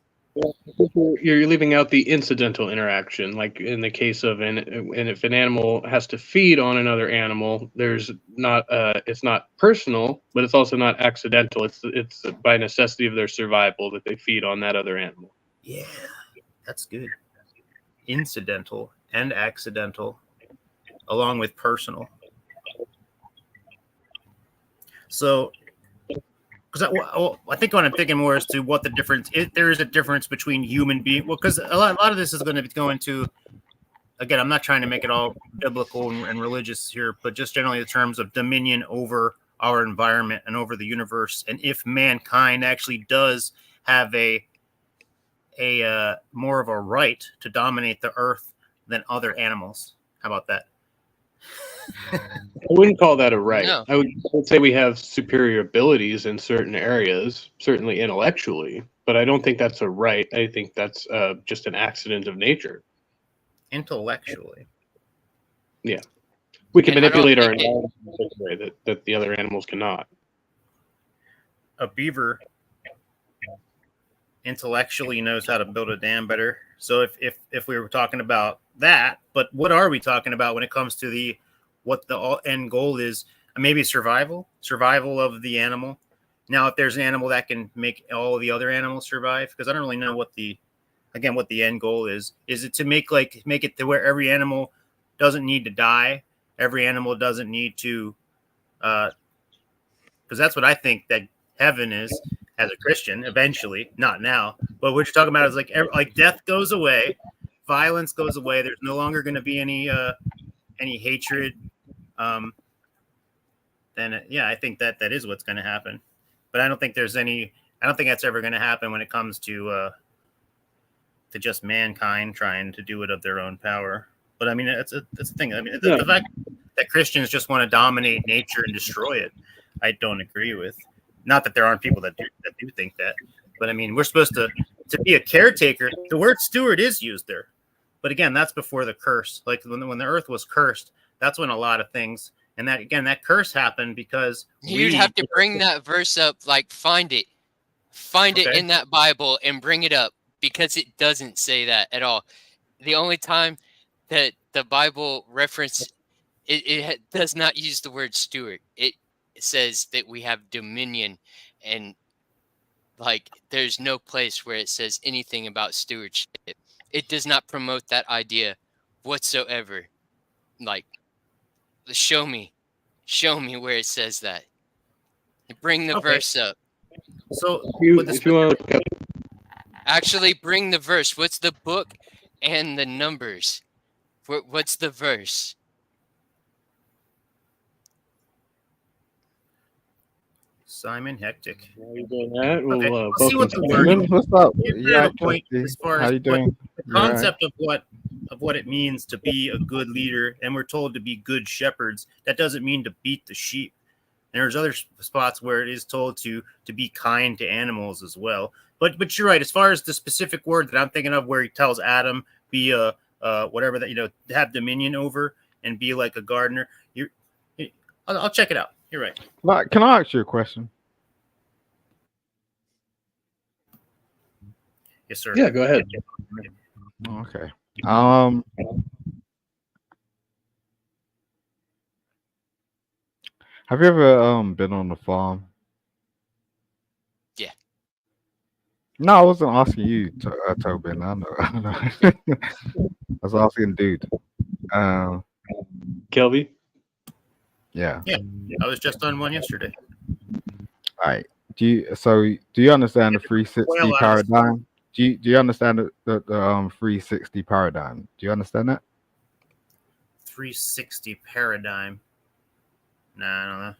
You're leaving out the incidental interaction, like in the case of and if an animal has to feed on another animal, there's not it's not personal, but it's also not accidental. It's by necessity of their survival that they feed on that other animal. Yeah, that's good. Incidental and accidental, along with personal. So, because I think what I'm thinking more as to what the difference is. There is a difference between human being. Well, because a lot of this is going to go into. Again, I'm not trying to make it all biblical and religious here, but just generally the terms of dominion over our environment and over the universe, and if mankind actually does have a more of a right to dominate the earth than other animals. How about that? I wouldn't call that a right. No. I would say we have superior abilities in certain areas, certainly intellectually, but I don't think that's a right. I think that's just an accident of nature. Intellectually. Yeah. We can And manipulate our environment in such a way that the other animals cannot. A beaver intellectually knows how to build a dam better. So if we were talking about that, but what are we talking about when it comes to what the end goal is? Maybe survival of the animal. Now, if there's an animal that can make all the other animals survive, because I don't really know what the end goal is. Is it to make it to where every animal doesn't need to die? Every animal doesn't need to because that's what I think that heaven is as a Christian eventually, not now. But what you're talking about is like death goes away, violence goes away. There's no longer going to be any hatred. Then yeah, I think that is what's going to happen. But I don't think there's any. I don't think that's ever going to happen when it comes to just mankind trying to do it of their own power. But I mean, that's the thing. I mean, the fact that Christians just want to dominate nature and destroy it, I don't agree with. Not that there aren't people that do think that, but I mean, we're supposed to be a caretaker. The word steward is used there, but again, that's before the curse. Like when the earth was cursed, that's when a lot of things. And that curse happened because you'd have to bring that verse up, like find it in that Bible and bring it up, because it doesn't say that at all. The only time that the Bible reference it does not use the word steward. It says that we have dominion, and like there's no place where it says anything about stewardship. It does not promote that idea whatsoever. Like, show me where it says that. Bring the verse up. So if you want to actually bring the verse. What's the book and the numbers? What's the verse? Simon Hectic. while you're doing that, Okay, we'll let's see what the word. Simon, what's up? You have a point Trusty. as far How as you doing? the concept of what it means to be a good leader, and we're told to be good shepherds. That doesn't mean to beat the sheep. And there's other spots where it is told to be kind to animals as well. But you're right. As far as the specific word that I'm thinking of, where he tells Adam be a whatever that have dominion over and be like a gardener. I'll check it out. You're right. Can I ask you a question? Yes, sir. Yeah, go ahead. Okay. Have you ever been on the farm? Yeah. No, I wasn't asking you, Tobin. I know. I was asking dude. Kelby? Yeah. I was just on one yesterday. All right. Do you understand the 360 Well, paradigm? Do you understand the 360 paradigm? Do you understand that? 360 paradigm. Nah, I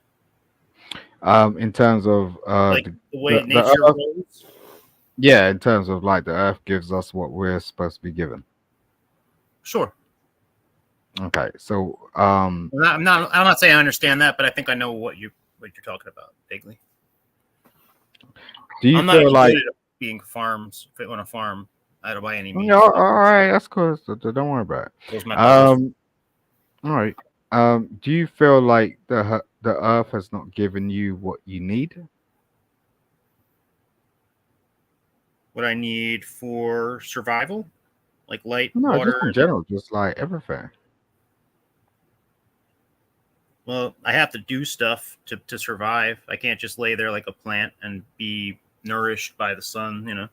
don't know. In terms of Like the way nature Earth, rolls. yeah, in terms of like the Earth gives us what we're supposed to be given. Sure. Okay, so I'm not saying I understand that, but I think I know what you're talking about vaguely. do you I'm not feel like good at being farms on a farm by any means. yeah, all right, that's cool. So don't worry about it. Those my brothers. All right. Do you feel like the Earth has not given you what you need? What I need for survival, like light, No, water. just in general, just like everything. Well, I have to do stuff to survive. I can't just lay there like a plant and be nourished by the sun,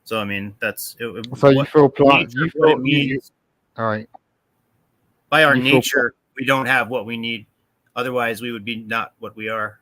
So I mean, that's So you feel plant. nature, You what it feel means. all right. By our you feel nature, we don't have what we need. Otherwise, we would be not what we are.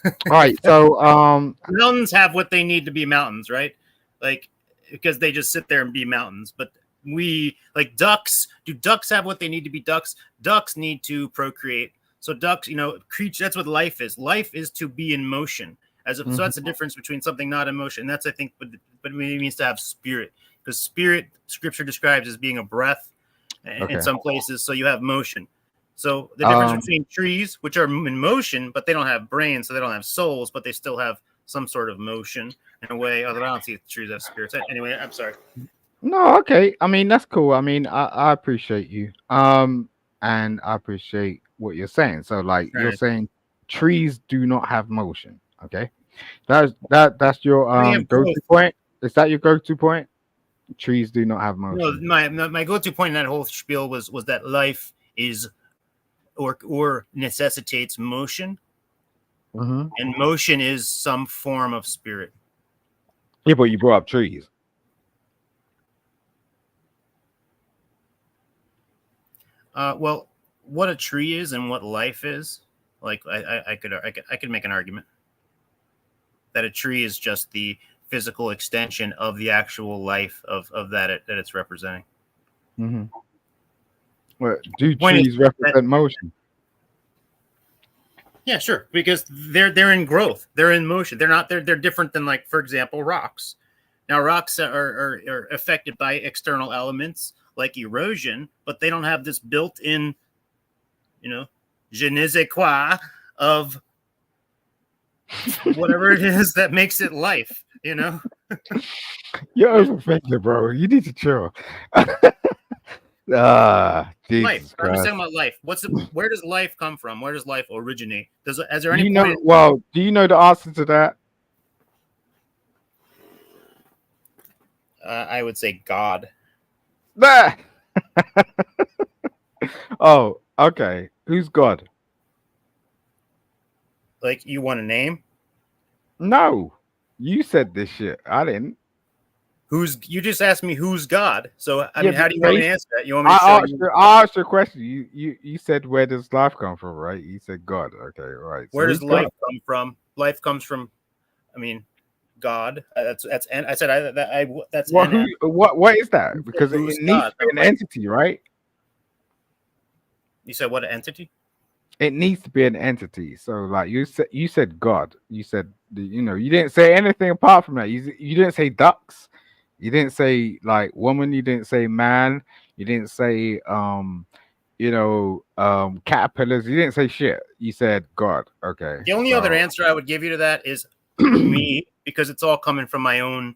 All right. So Mountains have what they need to be mountains, right? Like, because they just sit there and be mountains. But we, like ducks, do ducks have what they need to be ducks? Ducks need to procreate. So ducks, creature, that's what life is. Life is to be in motion. So that's the difference between something not in motion. That's, I think, but it means to have spirit. Because spirit, Scripture describes as being a breath in some places. So you have motion. So the difference between trees, which are in motion, but they don't have brains, so they don't have souls, but they still have some sort of motion in a way. Although I don't see if trees have spirits. Anyway, I'm sorry. no, okay. I mean, that's cool. I mean, I appreciate you. And I appreciate what you're saying. So, like, you're saying trees do not have motion. Okay, that's your go-to point. Is that your go-to point? Trees do not have motion. No, my go-to point in that whole spiel was that life is or necessitates motion, and motion is some form of spirit. Yeah, but you brought up trees. Well, what a tree is and what life is Like I could make an argument that a tree is just the physical extension of the actual life of that it's representing. Mm-hmm. Well, do Point is trees represent motion? Yeah, sure. Because they're in growth. They're in motion. They're different than, like, for example, rocks. Now, rocks are affected by external elements like erosion, but they don't have this built-in, je ne sais quoi of whatever it is that makes it life. You're overthinking, bro. You need to chill. Jesus Life. I'm Christ. just talking about life. Where does life come from? Where does life originate? Is there any Do you know the answer to that? I would say God. Bah! Oh, okay. Who's God? Like, you want a name? No, you said this shit. I didn't. You just asked me who's God. So I Yeah, mean, how do you want me to answer that? You want me to I show you? I asked you a question. You said, where does life come from, right? You said God. Okay, right. Where So does who's life God? come from? Life comes from, I mean, God. That's and I said that's What is that? You said Because it who's needs God? to be an entity, right? You said what entity? It needs to be an entity. So, like, you said God. You said you didn't say anything apart from that. You didn't say ducks. You didn't say, like, woman. You didn't say man. You didn't say caterpillars. You didn't say shit. You said God. Okay. The only other answer I would give you to that is me, because it's all coming from my own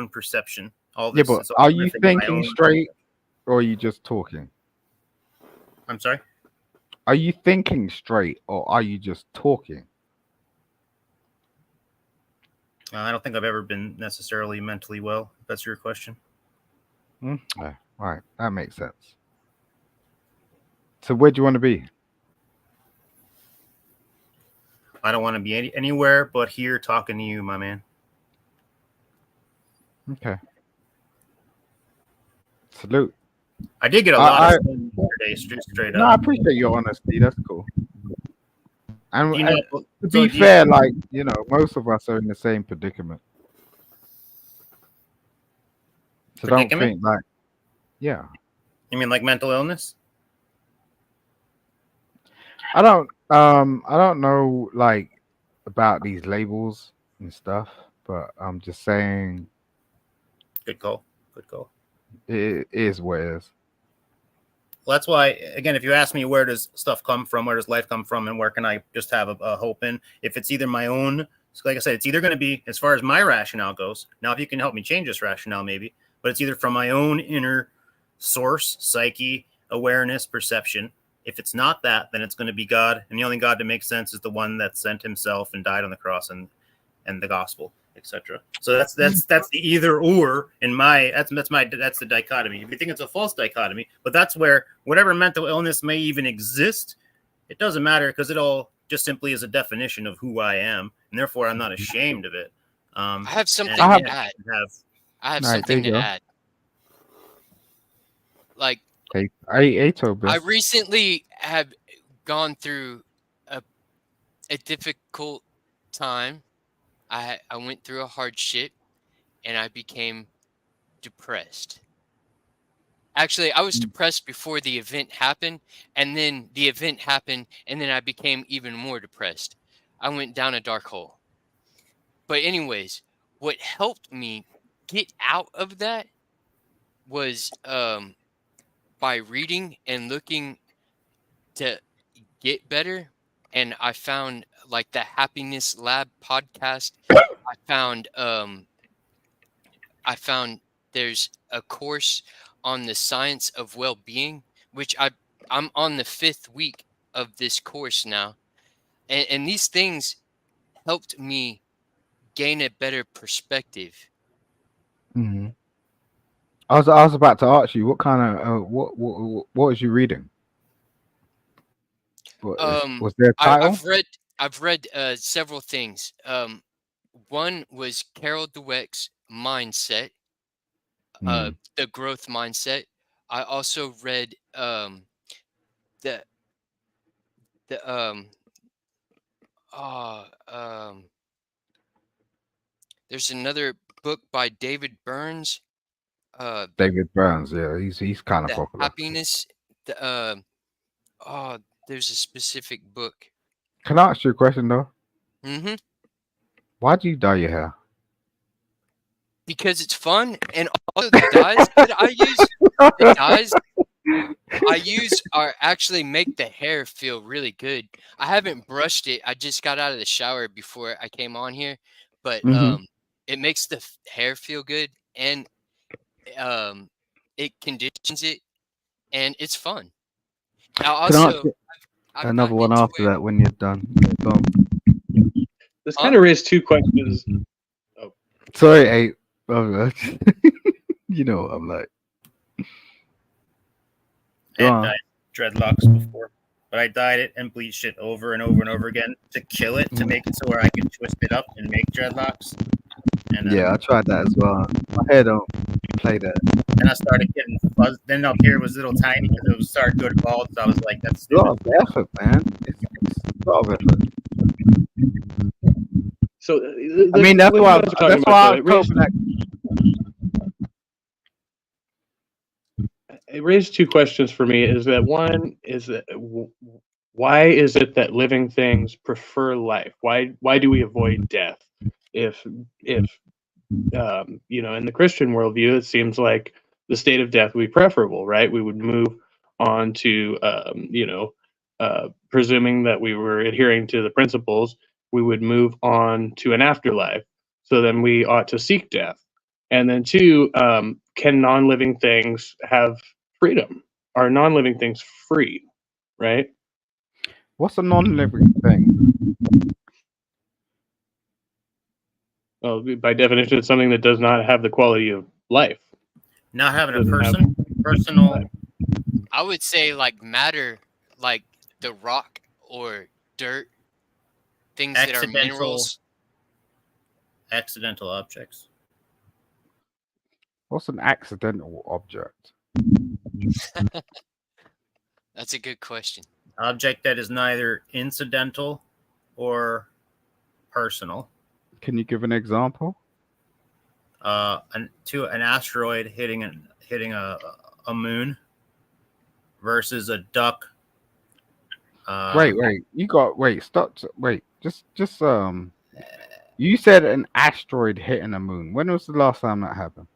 perception. All Yeah, this. but is all are coming you from my thinking own- straight, or are you just talking? I'm sorry. Are you thinking straight, or are you just talking? I don't think I've ever been necessarily mentally well. If that's your question. Yeah, right, that makes sense. So where do you want to be? I don't want to be anywhere but here talking to you, my man. Okay. Salute. I did get a lot of things today, straight No, I up. appreciate your honesty. That's cool. And, Do you know, to so be do you- fair, like, most of us are in the same predicament. So don't Predicament? think like, yeah. You mean like mental illness? I don't know, like, about these labels and stuff, but I'm just saying Good call. Good call. it is what it is. Well, that's why, again, if you ask me where does stuff come from, where does life come from, and where can I just have a hope in, if it's either my own, like I said, it's either going to be, as far as my rationale goes, now if you can help me change this rationale maybe, but it's either from my own inner source, psyche, awareness, perception. If it's not that, then it's going to be God, and the only God that makes sense is the one that sent himself and died on the cross and the gospel, etc. So that's the either or in my that's the dichotomy. If you think it's a false dichotomy, but that's where whatever mental illness may even exist, it doesn't matter, because it all just simply is a definition of who I am, and therefore I'm not ashamed of it. I have something and to add. I have All right, something there you to go. add. Like, I told I this. recently have gone through a difficult time. I went through a hardship, and I became depressed. Actually, I was depressed before the event happened, and then the event happened, and then I became even more depressed. I went down a dark hole. But anyways, what helped me get out of that was by reading and looking to get better. And I found, like, the Happiness Lab podcast. I found there's a course on the science of well-being, which I'm on the 5th week of this course now. And these things helped me gain a better perspective. Mm-hmm. I was about to ask you what kind of what was you reading? Was there a title? I've read several things. One was Carol Dweck's Mindset, the growth mindset. I also read the Oh, there's another book by David Burns. David Burns, yeah, he's kind of The popular. happiness. The there's a specific book. Can I ask you a question though? Mm-hmm. Why do you dye your hair? Because it's fun, and all of the dyes that I use are actually make the hair feel really good. I haven't brushed it. I just got out of the shower before I came on here, but Mhm. it makes the hair feel good, and it conditions it, and it's fun. Now, Can I also, ask you I've another gotten one into after it. that when you're done? Go on. This Huh? kind of raised two questions. Sorry, hey, you know what I'm like. I Go had on. dyed dreadlocks before, but I dyed it and bleached it over and over and over again to kill it, to make it so where I can twist it up and make dreadlocks. And Yeah, I tried that as well. My hair don't play that. then I started getting fuzz. Then up here was little tiny because it was started going bald. So I was like, that's It's a lot stupid. of effort, man. It's a lot of effort. So I mean, that's what why you guys are talking that's about, why though, I was told that. it raised two questions for me. Is that one is that why is it that living things prefer life? Why do we avoid death? If you know, in the Christian worldview, it seems like the state of death would be preferable, right? We would move on to you know, presuming that we were adhering to the principles, we would move on to an afterlife. So then we ought to seek death. And then two, can non-living things have freedom? Are non-living things free? Right? What's a non-living thing? Well, by definition, it's something that does not have the quality of life. Not having a Doesn't have- personal. I would say like matter, like the rock or dirt, things that are Accidental. minerals. Accidental objects. What's an accidental object? That's a good question. Object that is neither incidental or personal. Can you give an example? An asteroid hitting a moon versus a duck. Wait. Stop. Just You said an asteroid hitting a moon. When was the last time that happened?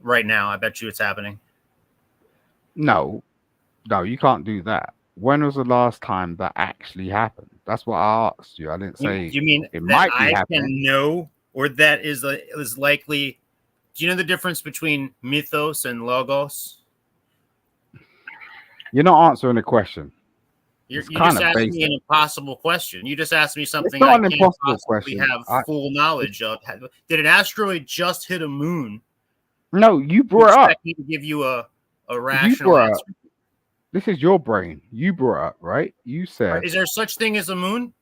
Right now, I bet you it's happening. No, you can't do that. When was the last time that actually happened? That's what I asked you. I didn't say You mean it that might be I happening. can know, or that is likely? Do you know the difference between mythos and logos? You're not answering the question. You It's just kinda asked me basic. an impossible question. You just asked me something not I an can't impossible possibly question. have full knowledge of. Did an asteroid just hit a moon? No, you You brought it up. expect me to give you a rational brought answer? This is your brain. You brought up, right? You said. Is there such thing as a moon?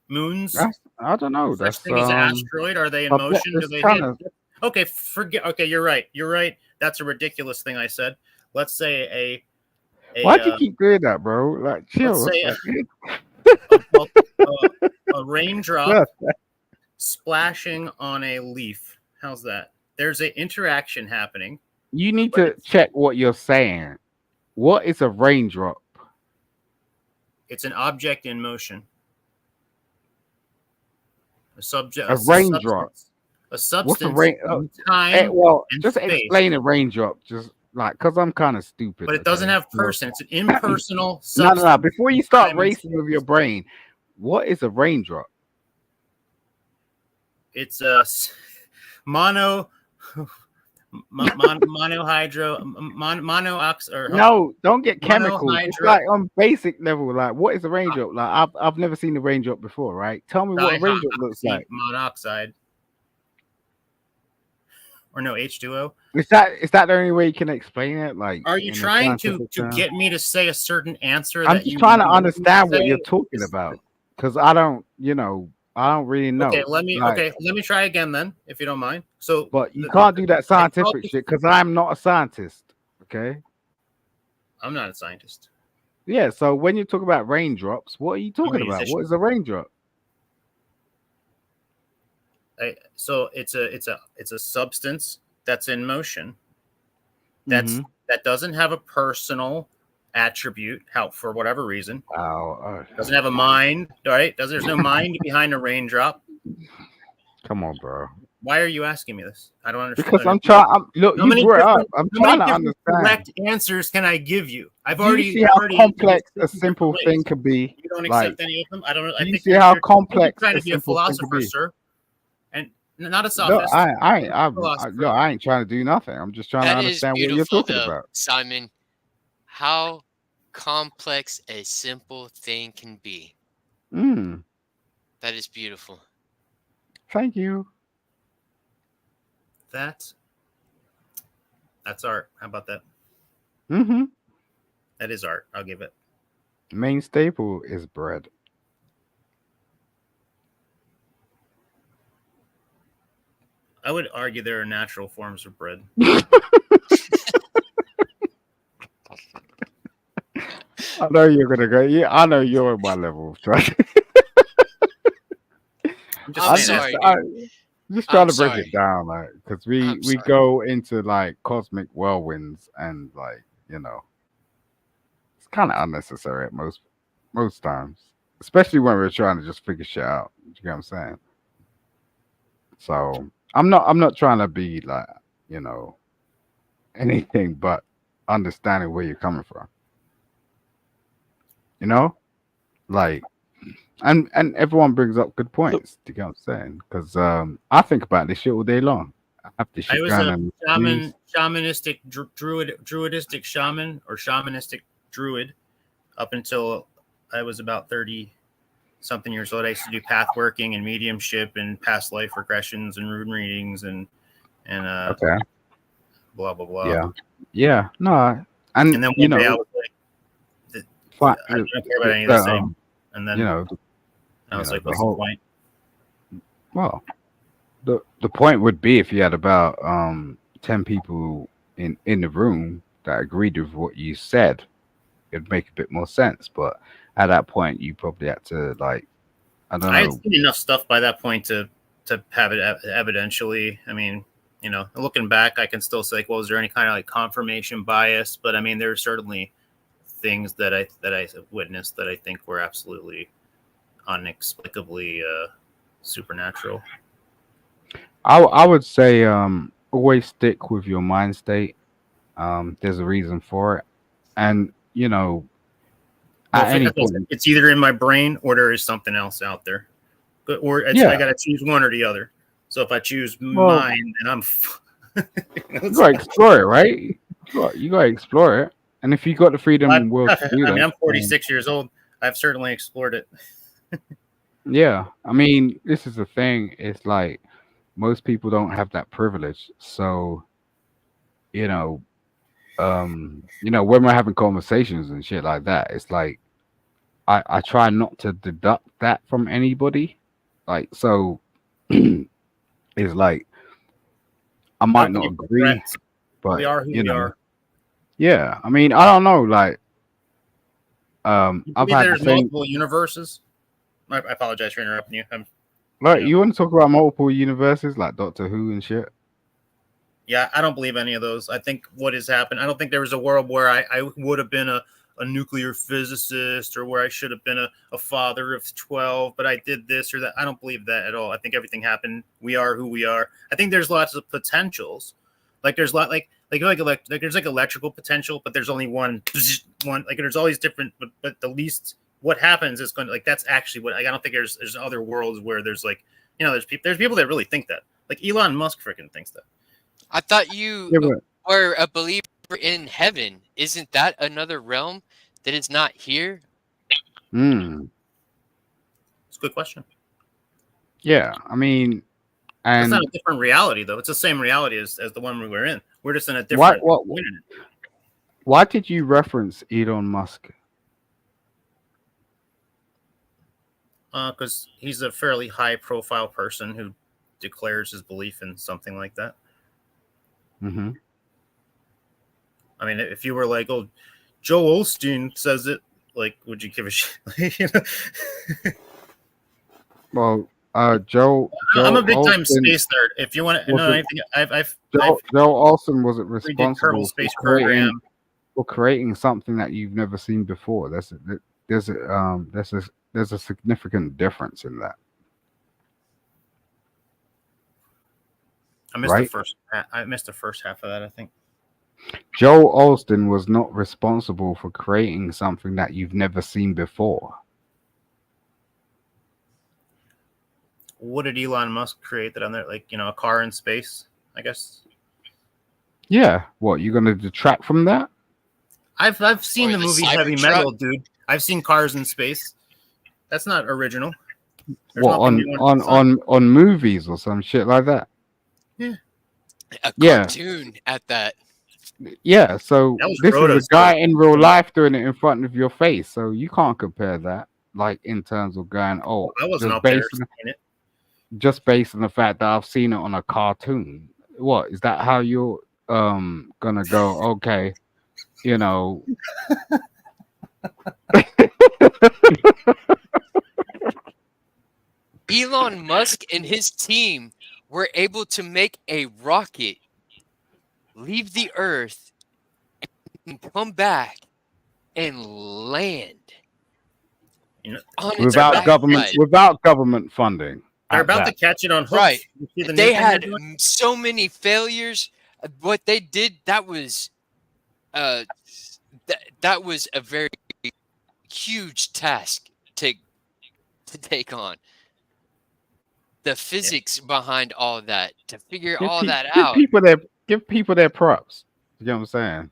Moons? I don't know. Such That's thing as an asteroid? Are they in but motion? Do it's they kinda- hit? Okay, forget. Okay, you're right. You're right. That's a ridiculous thing I said. Let's say Why'd you keep doing that, bro? Like, chill. let's say a raindrop Yeah. splashing on a leaf. How's that? There's an interaction happening. You need to check what you're saying. What is a raindrop? It's an object in motion. A subject. A raindrop. A substance. What's a rain? Time. Well, and just space. explain a raindrop. Just like, because I'm kind of stupid. But it doesn't okay? have person. It's an impersonal No. substance. Before you start Time and racing with your brain, what is a raindrop? It's a monohydro or No, don't get chemical. It's Monohydro- like on basic level. Like, what is a raindrop? Like, I've never seen a raindrop before, right? Tell me what a raindrop looks like. monoxide. Or no, H2O. Is that the only way you can explain it? Like, Are you in a trying to scientific term? get me to say a certain answer? I'm that just you trying to want me understand what say? you're talking about, because I don't really know. Okay, let me Like, try again then, if you don't mind. So, but you can't do that scientific shit because I'm not a scientist. Okay. I'm not a scientist. Yeah. So when you talk about raindrops, what are you I'm a talking about? musician. What is a raindrop? So it's a substance that's in motion. That doesn't have a personal attribute. How for whatever reason doesn't have a mind. Right? There's no mind behind a raindrop. Come on, bro. Why are you asking me this? I don't understand. Because I'm trying. Look, How you many brought it up. different, I'm how many trying to different understand. correct answers can I give you? I've Do you already see how already complex a answered simple different thing ways. could be? You don't Like, accept any of them. I don't know. do I you think see how you're complex trying a to be a simple thing could philosopher, be? sir, and not a Look, sophist. Philosopher. I ain't trying to do nothing. I'm just trying to That is understand what you're beautiful, talking though, about. Simon. How complex a simple thing can be. Mm, That is beautiful. thank you. That's art. How about that? Mm-hmm. That is art. I'll give it. Main staple is bread. I would argue there are natural forms of bread. I know you're gonna go. Yeah, I know you're at my level. Trust. I'm I'm just saying sorry, that. Just trying I'm to break sorry. it down, like, because I'm we sorry. go into like cosmic whirlwinds and like it's kind of unnecessary at most times, especially when we're trying to just figure shit out. You get what I'm saying? So I'm not trying to be like anything but understanding where you're coming from. You know, like and everyone brings up good points. Do you get what I'm saying? Because I think about this shit all day long. I have this I shit was going a on. shamanistic druidistic shaman or shamanistic druid up until I was about 30 something years old. I used to do path working and mediumship and past life regressions and rune readings and Okay. blah blah blah. Yeah. No. And And then one day I was like, I don't care about any of this anymore. And then I was like, the what's the whole point? well, the point would be if you had about 10 people in the room that agreed with what you said, it'd make a bit more sense. But at that point, you probably had to like, I don't I had know. seen enough stuff by that point to have it evidentially. I mean, looking back, I can still say, like, well, is there any kind of like confirmation bias? But I mean, there are certainly things that I witnessed that I think were absolutely inexplicably supernatural. I would say always stick with your mind state. There's a reason for it, and at any point, it's either in my brain or there is something else out there. Or I got to choose one or the other. So if I choose mine, then I'm. You gotta explore it, right? You gotta explore it, and if you got the freedom and will to do that, I'm 46 years old. I've certainly explored it. Yeah, I mean, this is the thing. It's like most people don't have that privilege, so when we're having conversations and shit like that, it's like I try not to deduct that from anybody. Like, so it's like I might not agree, but we are who we are. Yeah, I mean, I don't know. Like, I've had there's multiple universes. I apologize for interrupting you. You want to talk about multiple universes like Doctor Who and shit? Yeah, I don't believe any of those. I think what has happened, I don't think there was a world where I would have been a nuclear physicist or where I should have been a father of 12, but I did this or that. I don't believe that at all. I think everything happened. We are who we are. I think there's lots of potentials. Like there's a lot like there's like electrical potential, but there's only one like there's all these different but the least what happens is going to like that's actually what I don't think there's other worlds where there's like there's people that really think that. Like Elon Musk freaking thinks that. I thought you were a believer in heaven. Isn't that another realm that is not here? It's a good question. Yeah, I mean, and it's not a different reality though. It's the same reality as the one we were in. We're just in a different. Why did you reference Elon Musk? Because he's a fairly high-profile person who declares his belief in something like that. Mm-hmm. I mean, if you were like, "Oh, Joel Osteen says it," like, would you give a shit? You know? Well, Joe I'm a big time Olsen, space nerd. If you want to know anything, I've Joe Olsen wasn't read the Kerbal responsible Space for Program. creating something that you've never seen before. There's a significant difference in that. I missed Right? I missed the first half of that, I think. Joe Olsen was not responsible for creating something that you've never seen before. What did Elon Musk create that on there? Like, a car in space, I guess. Yeah, what, you're gonna detract from that? I've seen Or the the movie Heavy Cybertruck. Metal, dude. I've seen cars in space. That's not original. There's What, nothing new under the sun. on movies or some shit like that? A Yeah. cartoon at that. Yeah, so That was this is Rhoda's a guy fault. in real life doing it in front of your face, so you can't compare that. Like in terms of going, oh, I wasn't just up there based seeing it. just based on the fact that I've seen it on a cartoon. What is that? How you're gonna go? Okay, you know. Elon Musk and his team were able to make a rocket leave the Earth and come back and land You know, on its without backside. government funding. They're at about that. to catch it on hooks. Right. You see the new They thing they're had doing? so many failures. What they did, that was that was a very huge task to take on. The physics behind all that, to figure all that out. Give people their props. You know what I'm saying?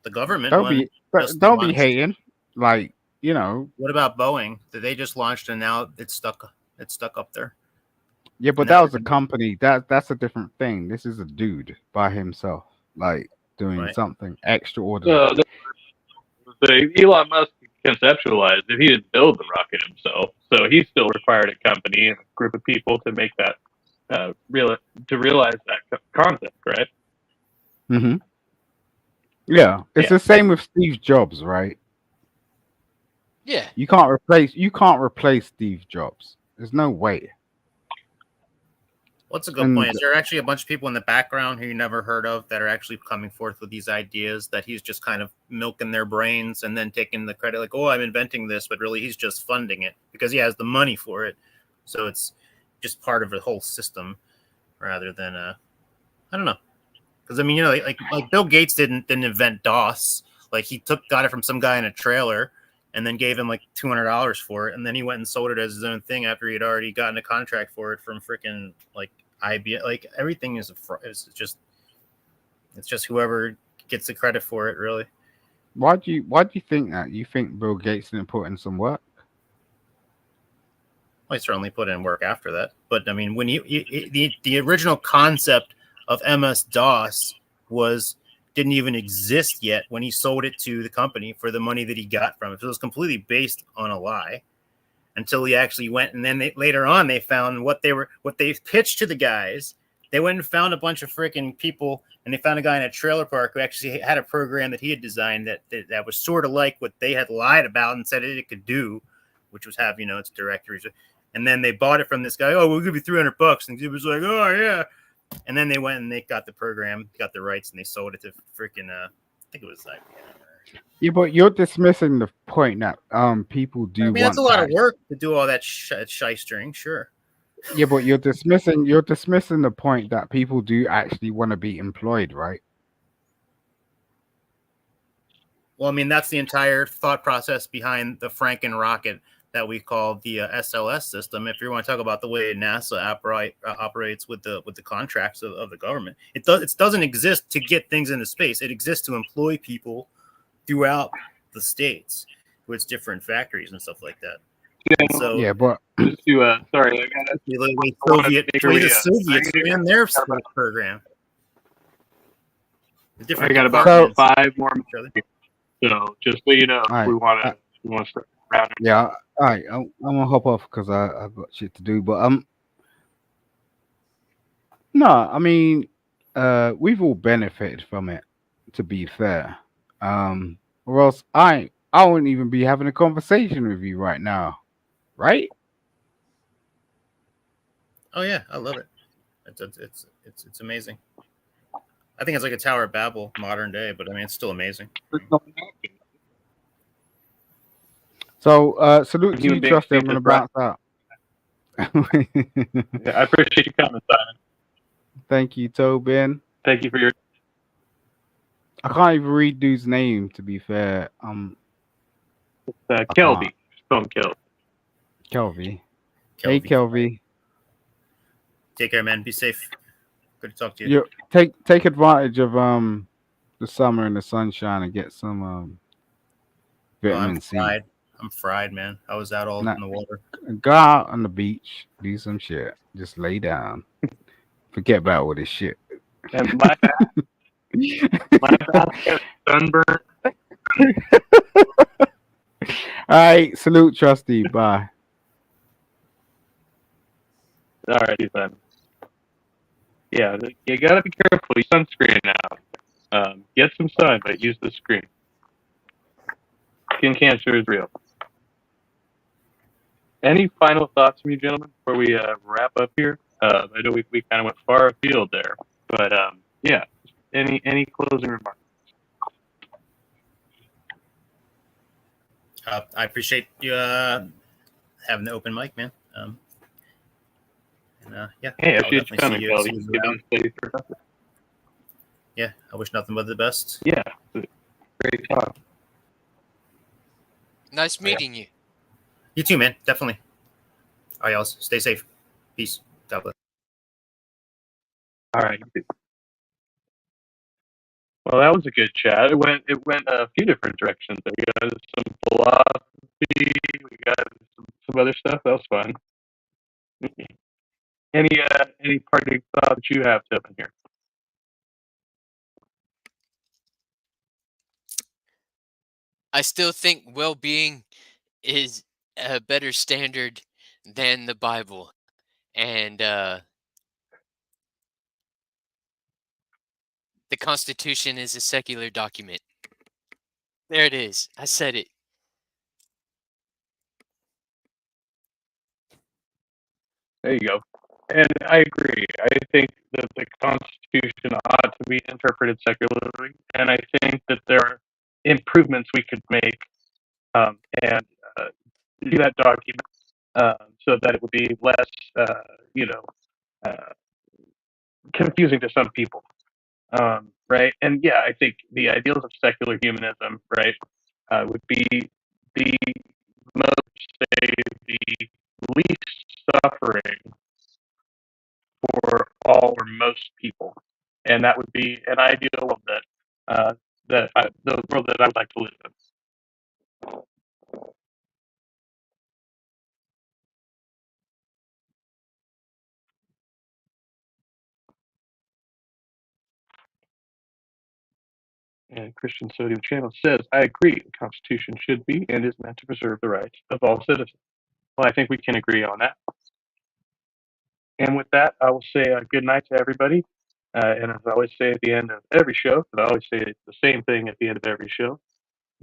The government Don't one. be just don't be launched. hating. Like, you know. What about Boeing? That they just launched and now it's stuck. It's stuck up there. Yeah, but And that was a everything- company. That's a different thing. This is a dude by himself, like doing Right. something extraordinary. The Elon Musk conceptualized it. He didn't build the rocket himself, so he still required a company and a group of people to make that realize that concept, right? Mm-hmm. Yeah, it's Yeah. the same with Steve Jobs, right? Yeah. You can't replace Steve Jobs. There's no way. What's a good And- point? Is there actually a bunch of people in the background who you never heard of that are actually coming forth with these ideas that he's just kind of milking their brains and then taking the credit, like, oh, I'm inventing this, but really he's just funding it because he has the money for it. So it's just part of the whole system rather than I don't know. Because I mean, like Bill Gates didn't invent DOS. Like he got it from some guy in a trailer and then gave him like $200 for it, and then he went and sold it as his own thing after he had already gotten a contract for it from freaking like IBM. Like everything is it's just whoever gets the credit for it, really. Why do you think that? You think Bill Gates didn't put in some work? Well, he certainly put in work after that, but I mean, when the original concept of MS DOS didn't even exist yet when he sold it to the company for the money that he got from it. So it was completely based on a lie until he actually went. And then later on, they found what they pitched to the guys. They went and found a bunch of freaking people, and they found a guy in a trailer park who actually had a program that he had designed that was sort of like what they had lied about and said it could do, which was have, its directories. And then they bought it from this guy. Oh, we'll give you $300. And he was like, oh yeah. And then they went and they got the program, got the rights, and they sold it to freaking I think it was IBM. Yeah, but you're dismissing the point that people do. I mean, want that's a lot that. of work to do all that shystering, sure. Yeah, but you're dismissing the point that people do actually want to be employed, right? Well, I mean, that's the entire thought process behind the Franken rocket that we call the SLS system. If you want to talk about the way NASA operates with the contracts of the government, it doesn't exist to get things into space. It exists to employ people throughout the states with different factories and stuff like that. And so Yeah, but Just to, sorry, I got the Soviets ran their space program. I got about departments. 5 more minutes. So just so you know, All right. we want to start around. yeah, all right, I'm gonna hop off because I've got shit to do. But no, I mean, we've all benefited from it. To be fair, or else I wouldn't even be having a conversation with you right now, right? Oh yeah, I love it. It's amazing. I think it's like a Tower of Babel modern day, but I mean it's still amazing. So salute to Human you, beings Trusty. I'm need gonna to thrive. bounce out. Yeah, I appreciate you coming, Simon. Thank you, Tobin. Thank you for your. I can't even read dude's name, to be fair. I Kelby. can't. Just call him Kelby. Kelvy. Hey, Kelvy. Kelvy. Take care, man. Be safe. Good to talk to you. You take advantage of the summer and the sunshine and get some Oh, vitamin I'm C. fried. I'm fried, man. I was out all Nah. in the water. Go out on the beach, do some shit. Just lay down. Forget about all this shit. And my bad got sunburn. All right, salute, Trusty. Bye. All right, Simon. Yeah, you gotta be careful. Use sunscreen now. Get some sun, but use the screen. Skin cancer is real. Any final thoughts from you, gentlemen, before we wrap up here? I know we kind of went far afield there, but yeah. Any closing remarks? I appreciate you having the open mic, man. Yeah. Hey, I I'll appreciate you definitely coming, see you Kelly. around. Good to see you. Yeah, I wish nothing but the best. Yeah, great talk. Nice meeting you. You too, man. Definitely. All right, y'all. Stay safe. Peace. God bless. All right. Well, that was a good chat. It went a few different directions. We got some philosophy. We got some other stuff. That was fun. Any parting thoughts you have, Tobin, here? I still think well-being is a better standard than the Bible, and the Constitution is a secular document. There it is. I said it. There you go. And I agree. I think that the Constitution ought to be interpreted secularly, and I think that there are improvements we could make and do that document so that it would be less, confusing to some people, right? And yeah, I think the ideals of secular humanism, right, would be the say the least suffering for all or most people, and that would be an ideal world the world that I would like to live in. And Christian Sodium Channel says, I agree, the Constitution should be and is meant to preserve the rights of all citizens. Well, I think we can agree on that. And with that, I will say good night to everybody. And as I always say at the end of every show, and I always say the same thing at the end of every show,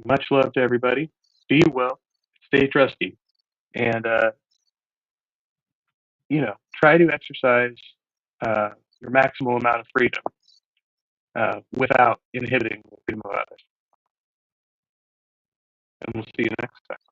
much love to everybody. Be well, stay trusty, and try to exercise your maximal amount of freedom without inhibiting the freedom of others. And we'll see you next time.